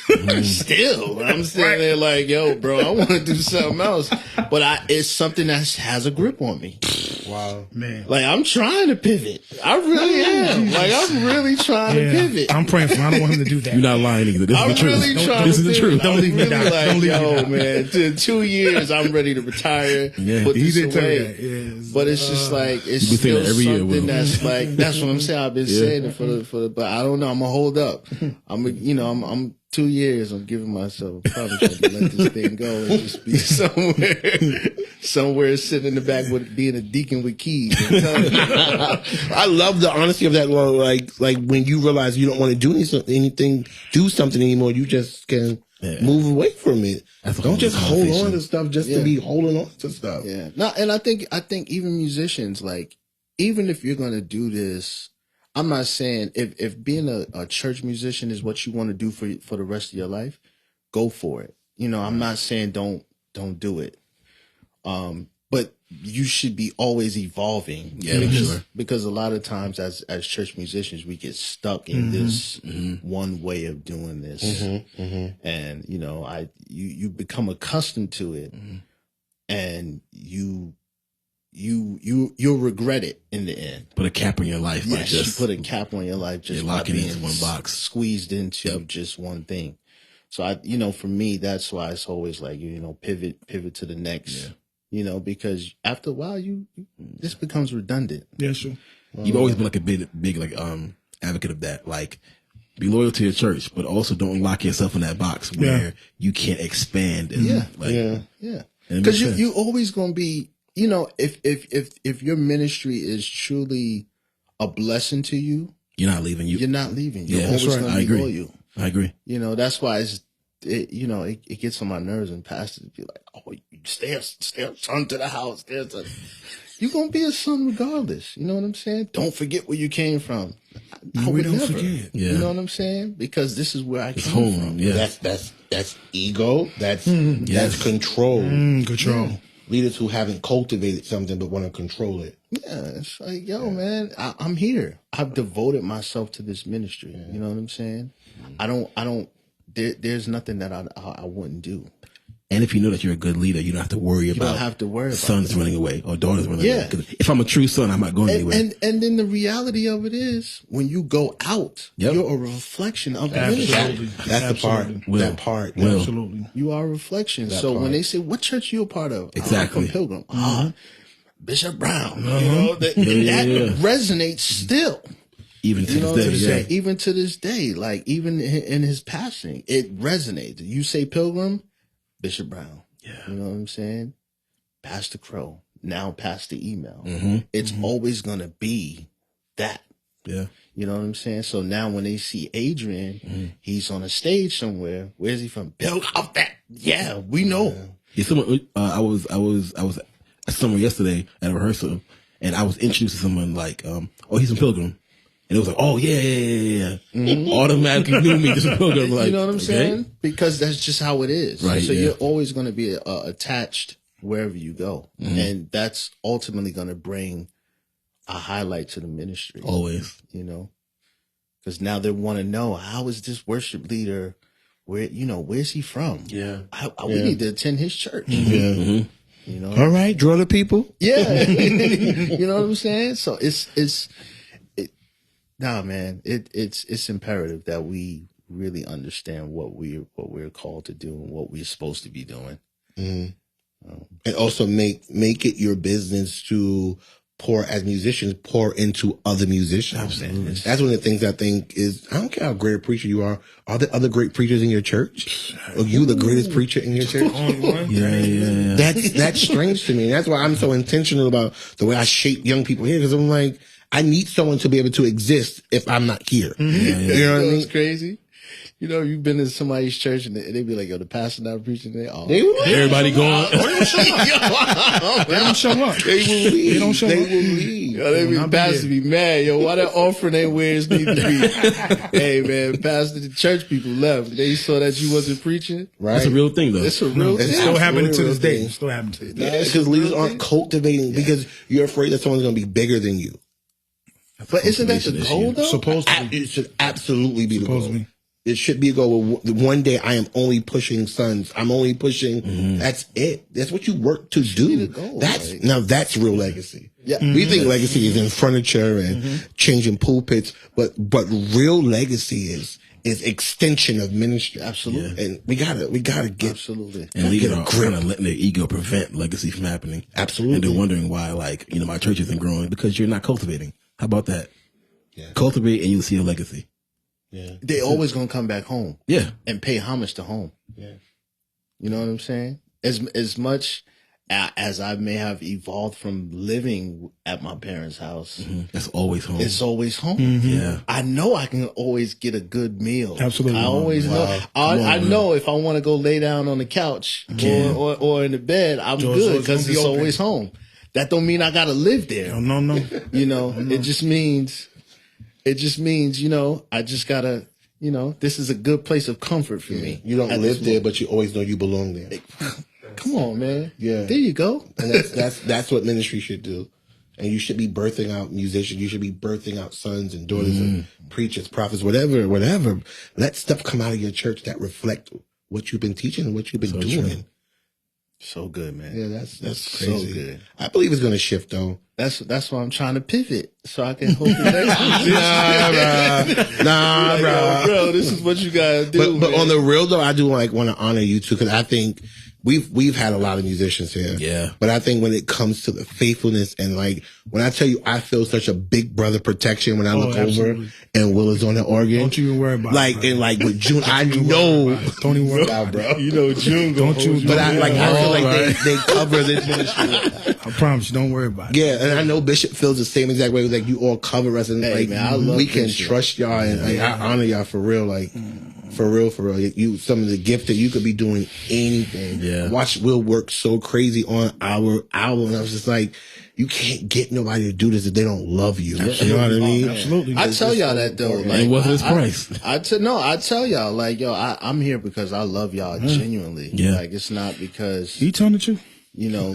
Still, I'm sitting there like, yo, bro, I want to do something else. But it's something that has a grip on me. Wow. Man. Like, I'm trying to pivot. I really am. Like, I'm really trying to pivot. I'm praying for him. I don't want him to do that. You're not lying either. This is I'm the truth. really trying This to is the pivot. truth. Don't leave me I'm down. really like, Don't leave me yo, down. man, in 2 years, I'm ready to retire. Yeah. Put He this did tell me away. that. Yes. But it's just like, it's You've been saying still that every year, something Will. that's like, that's what I'm saying. I've been saying it but I don't know. I'm gonna hold up. I'm 2 years. I'm giving myself probably trying to let this thing go and just be somewhere sitting in the back with being a deacon with keys. I love the honesty of that. Like when you realize you don't want to do anything, do something anymore, you just can move away from it. Don't just hold on to stuff just to be holding on to stuff. Yeah. No, and I think even musicians, like, even if you're gonna do this, I'm not saying if being a church musician is what you want to do for the rest of your life, go for it. You know, I'm not saying don't do it. But you should be always evolving. Yeah, because a lot of times as church musicians, we get stuck in this one way of doing this. And, you know, you become accustomed to it and you'll regret it in the end. Put a cap on your life. Yes, you put a cap on your life just by locking being into one box, squeezed into just one thing. So for me, that's why it's always like, pivot to the next. Because after a while, this becomes redundant. Yeah, sure. You've always been like a big like advocate of that. Like, be loyal to your church, but also don't lock yourself in that box where you can't expand. And Because you always gonna be. If your ministry is truly a blessing to you, you're not leaving. You're not leaving. You're Yeah, always that's right. going I to be agree. loyal. I agree. That's why it gets on my nerves and pastors be like, oh, you stay a son to the house. You're going to be a son regardless. You know what I'm saying? Don't forget where you came from. I would never forget. Yeah. You know what I'm saying? Because this is where I came home. from. Yeah. That's ego. That's control. Control. Leaders who haven't cultivated something but want to control it. Yeah, it's like, yo, man, I'm here. I've devoted myself to this ministry. You know what I'm saying? There's nothing that I wouldn't do. And if you know that you're a good leader, you don't have to worry about. You don't have to worry about sons running away or daughters running away. Yeah. 'Cause if I'm a true son, I'm not going anywhere. And then the reality of it is, when you go out, you're a reflection of the ministry. That's the part. That part. Will. Absolutely. You are a reflection. So when they say, what church you a part of? Exactly. I'm from Pilgrim. Bishop Brown. That resonates still. Even to this day. Even to this day. Like, even in his passing, it resonates. You say Pilgrim, Bishop Brown. Yeah. You know what I'm saying? Pastor Crow. Now Pastor Email. It's always going to be that. Yeah. You know what I'm saying? So now when they see Adrian, he's on a stage somewhere. Where's he from? Pilgrim. We know. Yeah, someone. I was somewhere yesterday at a rehearsal, and I was introduced to someone like, oh, he's a Pilgrim. And it was like, oh, yeah. Automatically knew me as a Pilgrim. Like, you know what I'm saying? Because that's just how it is. Right, So yeah. you're always going to be attached wherever you go. And that's ultimately going to bring a highlight to the ministry. Always. You know? Because now they want to know, how is this worship leader, where's he from? Yeah. We need to attend his church. Yeah. You know? All right, draw the people. Yeah. You know what I'm saying? So it's imperative that we really understand what we're called to do and what we're supposed to be doing. And also make it your business to pour into other musicians. Absolutely. That's one of the things I think is, I don't care how great a preacher you are there other great preachers in your church? Are you the greatest preacher in your church? Yeah. That's strange to me. That's why I'm so intentional about the way I shape young people here, because I'm like, I need someone to be able to exist if I'm not here. You know what I mean? It's crazy. You know, you've been in somebody's church and they be like, yo, the pastor not preaching today. Oh, Everybody going. They don't show up. They will leave. They don't show They up. will leave. Yo, they be, I'll be pastor there. be mad. Yo, why that offering ain't where it need to be? Hey, man, pastor, the church people left. They saw that you wasn't preaching. Right? That's a real thing, though. It's a real It's thing. Still happening to this day. thing. Still happening to this day. Yeah, because leaders aren't cultivating, because you're afraid that someone's going to be bigger than you. But isn't that the goal, though? Supposed to be. It should absolutely be the goal. Supposedly. It should be a goal. One day I am only pushing sons. I'm only pushing. That's it. That's what you work to do. the goal, right? Now that's real legacy. Yeah. We think legacy is in furniture and changing pulpits, but real legacy is extension of ministry. Absolutely. And we gotta get Absolutely. And leaders get a are grip. kind of letting their ego prevent legacy from happening. Absolutely. And they're wondering why, like, my church isn't growing, because you're not cultivating. How about that? Yeah. Cultivate and you'll see a legacy. Yeah. They always gonna come back home Yeah. and pay homage to home. Yeah. You know what I'm saying? As much as I may have evolved from living at my parents' house, That's always home. it's always home. Yeah. I know I can always get a good meal. Absolutely. I always know. I know if I want to go lay down on the couch or in the bed, I'm Doors good always because gonna be it's open. always home. That don't mean I gotta live there. No. You know, it just means, I just gotta, this is a good place of comfort for me. You don't at this live there, but you always know you belong there. Come on, man. Yeah. There you go. And that's what ministry should do. And you should be birthing out musicians. You should be birthing out sons and daughters and preachers, prophets, whatever. Let stuff come out of your church that reflect what you've been teaching and what you've been doing. true. So good, man. Yeah, that's So crazy. good. I believe it's going to shift though. That's why I'm trying to pivot so I can hopefully Nah, bro. bro, this is what you gotta do. But man. on the real though, I do want to honor you too, because I think we've had a lot of musicians here. Yeah. But I think when it comes to the faithfulness and like when I tell you I feel such a big brother protection when I look over absolutely. and Will is on the organ. Don't you even worry about like it. bro. and like with June, I know. Don't even worry about it. Bro. June. Don't you? But I feel like right. they cover this ministry. I promise you, don't worry about it. Yeah, and I know Bishop feels the same exact way. Like you all cover us, and Hey, like man, I love we can Bishop. trust y'all, and like I honor y'all for real. Like for real. You some of the gift that you could be doing anything. Yeah. Watch Will work so crazy on our album, and I was just like, you can't get nobody to do this if they don't love you. You know what I mean? Absolutely. I tell y'all that though. Like, And what's his price? I tell y'all, like, yo, I'm here because I love y'all genuinely. Yeah. Like, it's not because, You telling the truth? no,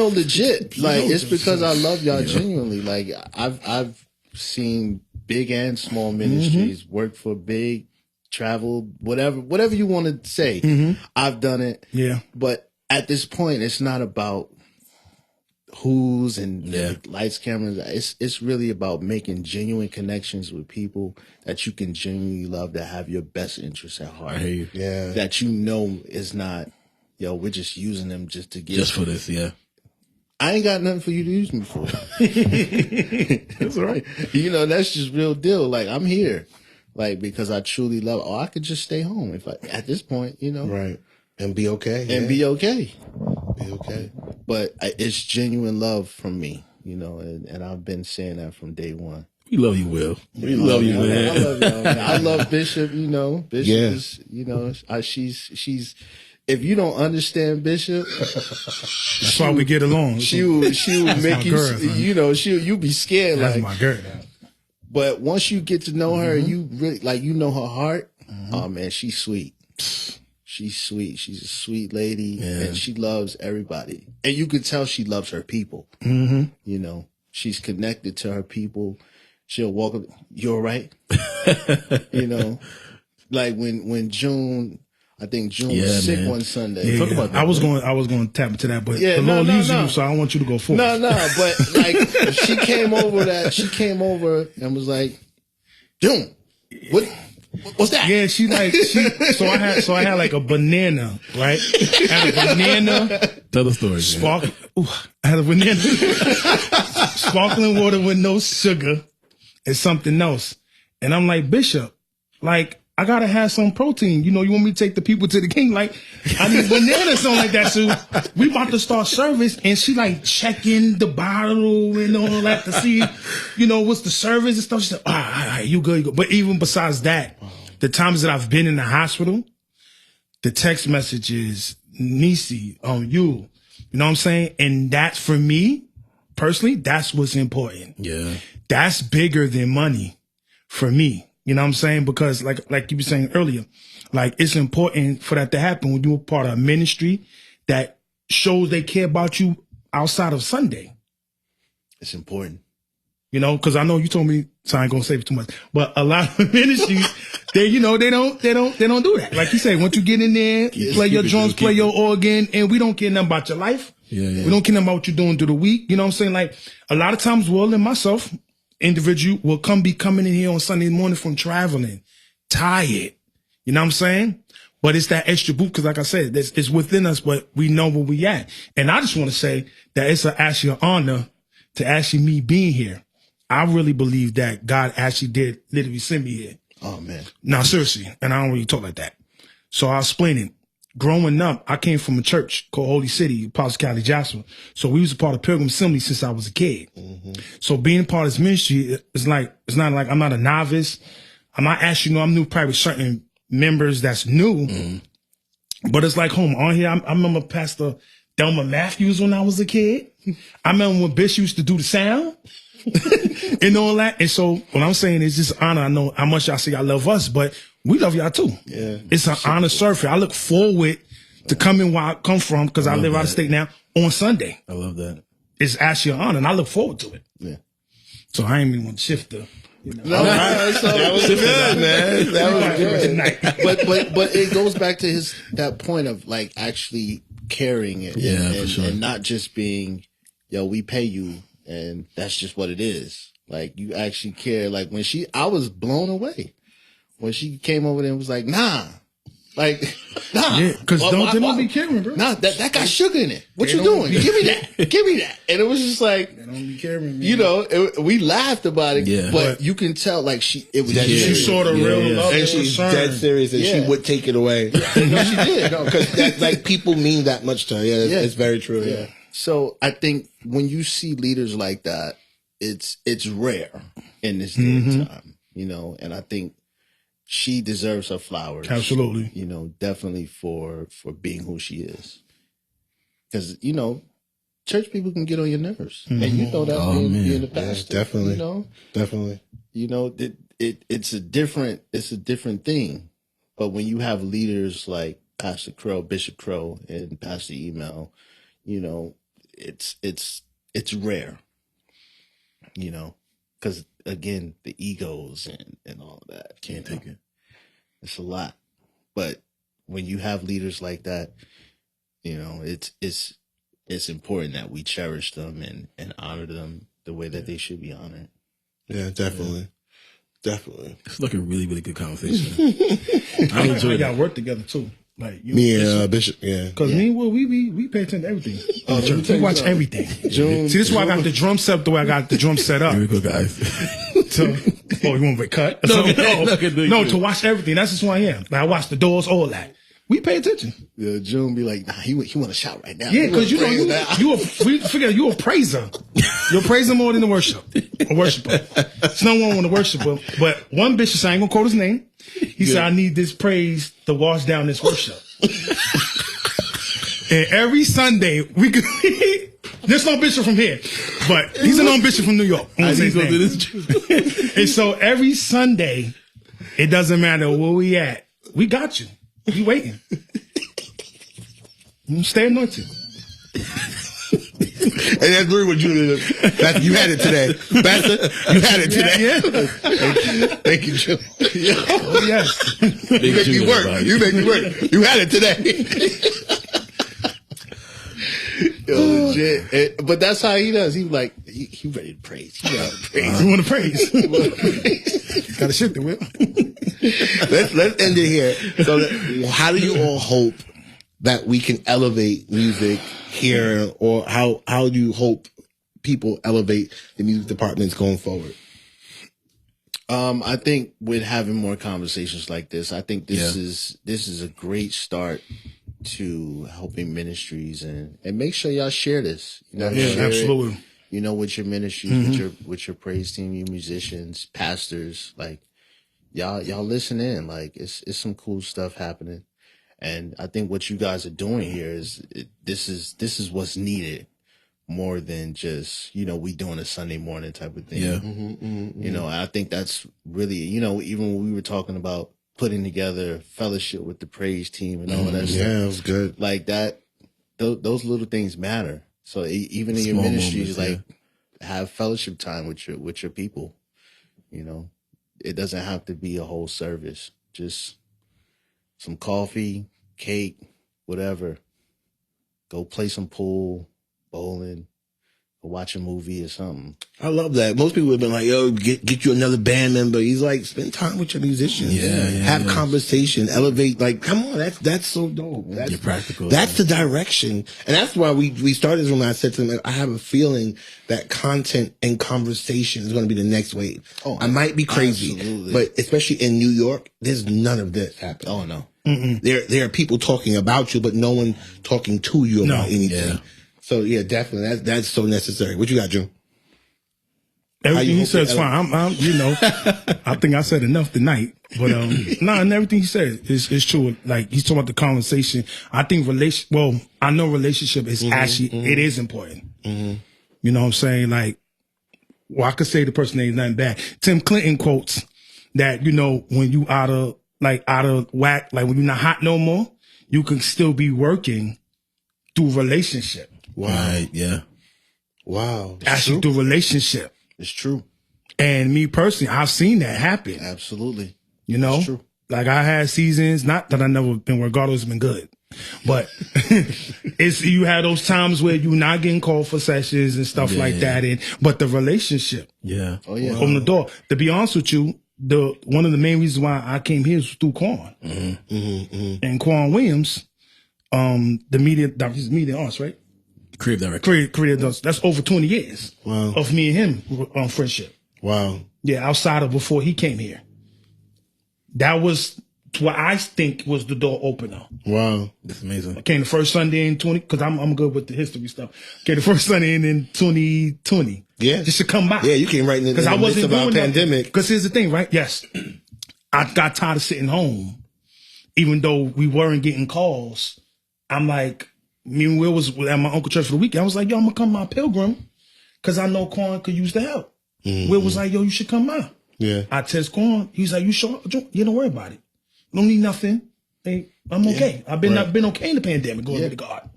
legit. Like, it's because I love y'all genuinely. Like, I've seen big and small ministries work for big, travel, whatever you want to say. I've done it. Yeah. But at this point, it's not about who's and lights, cameras. It's really about making genuine connections with people that you can genuinely love, that have your best interests at heart. I hear you. Yeah. That is not, we're just using them just to get. Just for this, yeah. I ain't got nothing for you to use me for. That's right. That's just real deal. Like, I'm here, like, because I truly love. I could just stay home at this point, Right. And be okay. and be okay. be okay. But it's genuine love from me, and I've been saying that from day one. We love you, Will. We love you, I man. love y'all, man. I love Bishop. Bishop Yeah. is, she's. if you don't understand Bishop, That's why we get along. she will make you, girl, man. you know, you be scared. That's like, my girl. but once you get to know her, you really, like, you know her heart. Oh man, she's sweet. She's sweet. She's a sweet lady, and she loves everybody. And you could tell she loves her people. You know, she's connected to her people. She'll walk up, "You all right?" You know, like when June, I think June was sick one Sunday. Talk about that, I was going to tap into that, but the Lord leads you, so I don't want you to go forward. No, but like she came over and was like, "June, what's that?" Yeah, so I had like a banana, right? I had a banana. Tell the story. I had a banana, sparkling water with no sugar and something else. And I'm like, Bishop, like, I gotta have some protein. You know, you want me to take the people to the king? Like, I need banana, something like that. So we about to start service, and she like checking the bottle and all that to see, you know, what's the service and stuff. She said, all right, you good, you good. But even besides that, the times that I've been in the hospital, the text message is, Nisi, you know what I'm saying? And that's, for me, personally, that's what's important. Yeah. That's bigger than money for me. You know what I'm saying? Because like you were saying earlier, like, it's important for that to happen when you're part of a ministry that shows they care about you outside of Sunday. It's important. You know, because I know you told me, so I ain't gonna say it too much, but a lot of ministries, they don't do that. Like you say, once you get in there, play your drums, play your organ, and we don't care nothing about your life. Yeah. We don't care nothing about what you're doing through the week. You know what I'm saying? Like, a lot of times, Will and myself, individual, will be coming in here on Sunday morning from traveling, tired. You know what I'm saying? But it's that extra boot, because like I said, it's within us, but we know where we at. And I just want to say that it's actually an honor to actually me being here. I really believe that God actually did literally send me here. Oh man. Now, seriously, and I don't really talk like that. So I'll explain it. Growing up, I came from a church called Holy City, Apostle Cali Jasper. So we was a part of Pilgrim Assembly since I was a kid. So being a part of this ministry, it's not like I'm not a novice. I'm not actually, I'm new probably with certain members that's new, but it's like home. On here, I remember Pastor Delma Matthews when I was a kid. I remember when Bishop used to do the sound and all that. And so what I'm saying is just honor. I know how much y'all say y'all love us, but we love y'all too. Yeah. It's an honor surfing. I look forward to coming where I come from, because I live out of state now, on Sunday. I love that. It's actually an honor, and I look forward to it. Yeah. So I ain't even want to shift the. You know. That was good, man. That was Good. But it goes back to that point of like actually caring it, for sure. and not just being, yo, we pay you and that's just what it is. Like, you actually care. Like, I was blown away when she came over there and was like, nah. Yeah, because don't be caring, bro. Nah, that got sugar in it. What you doing? Give me that. And it was just like, They don't be caring, man. you know, we laughed about it, Yeah. but you can tell, like, it was She saw the real love And and she's concern. dead serious, and she would take it away. No, she did. Because like people mean that much to her. Yeah, it's very true. Yeah. So I think when you see leaders like that, it's rare in this day and time, you know, and I think she deserves her flowers. Absolutely. You know, definitely for being who she is. Because, you know, church people can get on your nerves. And you know that being a pastor. Yeah, definitely. You know? Definitely. You know, it's a different thing. But when you have leaders like Pastor Crow, Bishop Crow, and Pastor Email, you know, it's rare. You know, because again, the egos and all of that. Can't take it. It's a lot. But when you have leaders like that, you know, it's important that we cherish them and honor them the way that they should be honored. Yeah, definitely. Definitely. It's like a really, really good conversation. I We enjoyed got it. work together too. Like you, Me and Bishop, yeah. because me and Will, we pay attention to everything. We watch everything. June, See, this is why I got the drum set the way I got the drum set up. Here we go, guys. So, you want to cut? No, To watch everything. That's just who I am. Like, I watch the doors, all that. We pay attention. June be like, nah, he want to shout right now. Yeah, because you know you a praiser. You're a praiser more than a worshiper. It's no one want to worship him, but one bishop, I ain't gonna quote his name. He said, "I need this praise to wash down this worship." And every Sunday, we could. There's no bishop from here, but he's a known bishop from New York. I need to go do this. And so every Sunday, it doesn't matter where we at. We got you. We waiting. Stay anointed. And that's really what you did. You had it today. Pastor, you had it today. Yeah. Thank you, Joe. Oh, yes. You make me work. You make me work. You had it today. Yo, legit. But that's how he does. He like, he ready to praise. He ready to praise. You want to praise. Got to shift the whip. Let's end it here. So, how do you all hope that we can elevate music here, or how do you hope people elevate the music departments going forward? I think with having more conversations like this, I think this is a great start to helping ministries and make sure y'all share this. You know, share absolutely. It, you know, with your ministries, with your praise team, your musicians, pastors, like y'all listen in. Like it's some cool stuff happening. And I think what you guys are doing here is this is what's needed more than just, you know, we doing a Sunday morning type of thing. Yeah. You know, I think that's really, you know, even when we were talking about putting together fellowship with the praise team and all of that stuff. Yeah, it was good. Like that, those little things matter. So even in your Small ministries, moments, like have fellowship time with your people. You know, it doesn't have to be a whole service. Just some coffee, cake, whatever. Go play some pool, bowling, go watch a movie or something. I love that. Most people have been like, yo, get you another band member. He's like, spend time with your musicians. Have conversation, elevate. Like, come on, that's so dope. That's You're practical. That's the direction. And that's why we started this when I said to them, I have a feeling that content and conversation is going to be the next wave. Oh, I might be crazy, absolutely. but especially in New York, there's none of this happening. Oh, no. There are people talking about you, but no one talking to you about anything. Yeah. So yeah, definitely. That's so necessary. What you got, June? Everything he hope said is it fine. I'm you know, I think I said enough tonight. But and everything he said is true. Like he's talking about the conversation. I think I know relationship is actually it is important. You know what I'm saying? Like, well, I could say the person ain't nothing bad. Tim Clinton quotes that, you know, when you out of whack, like when you're not hot no more, you can still be working through relationship. Wow. Right. Yeah. Wow. Actually through relationship. It's true. And me personally, I've seen that happen. Absolutely. You know, It's true. like I had seasons, not that I never been where God has been good, but it's, you had those times where you're not getting called for sessions and stuff like that. But the relationship Yeah. Oh, yeah. opened the door. To be honest with you, one of the main reasons why I came here was through Quan. And Quan Williams, the media arts, right? Creative director. Created us. That's over 20 years of me and him friendship. Wow. Yeah, outside of before he came here. That was what I think was the door opener. Wow. That's amazing. I came the first Sunday in 20, because I'm good with the history stuff. Came the first Sunday in 2020. Yeah. Just to come by. Yeah, you came right in the Because I midst wasn't of our doing pandemic. Because here's the thing, right? Yes. I got tired of sitting home. Even though we weren't getting calls. I'm like, me and Will was at my uncle church for the weekend. I was like, yo, I'm going to come my pilgrim because I know Quan could use the help. Will was like, yo, you should come out. Yeah. I test Quan. He's like, you sure? You don't worry about it. Don't need nothing. Hey, I'm okay. I've been okay in the pandemic, glory to God.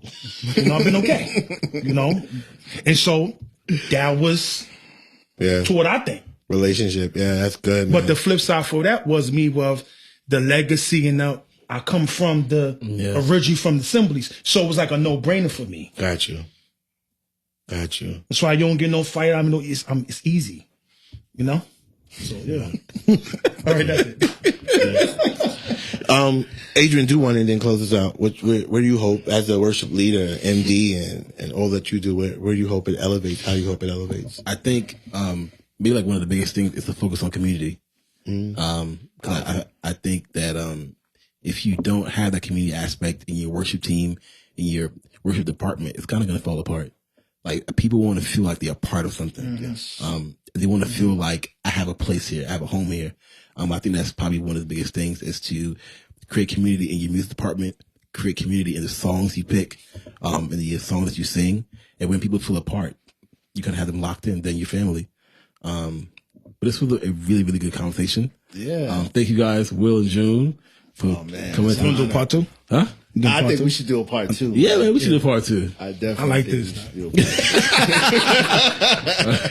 You know, I've been okay. You know? And so that was to what I think. Relationship. Yeah, that's good. But man. the flip side for that was me with the legacy and I come from originally from the assemblies. So it was like a no-brainer for me. Got you. That's why you don't get no fight. I mean, it's easy. You know? So yeah. All right, that's it. Adrian, do one and then close us out. Where do you hope, as a worship leader, MD, and all that you do, where do you hope it elevates? How you hope it elevates? I think maybe like one of the biggest things is to focus on community. Cause I think that if you don't have that community aspect in your worship team, in your worship department, it's kind of going to fall apart. Like people want to feel like they're a part of something. Yes. They want to feel like I have a place here, I have a home here. I think that's probably one of the biggest things is to create community in your music department, create community in the songs you pick, and the songs that you sing. And when people pull apart, you kind of have them locked in, then your family. But this was a really, really good conversation. Yeah. Thank you guys, Will and June, for coming. You want to do part 2? Huh? I think we should do a part 2. Yeah, man, we should do part 2. I definitely I like think this. we should do a part 2.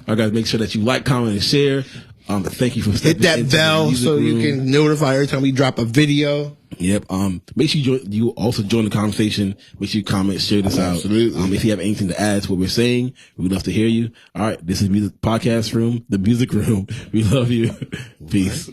All right, guys, make sure that you like, comment, and share. Thank you for Hit stepping that into the bell music so room. you can notify every time we drop a video. Yep. Make sure you also join the conversation. Make sure you comment, share this out. Absolutely. If you have anything to add to what we're saying, we'd love to hear you. All right. This is Music Podcast Room, the Music Room. We love you. Peace.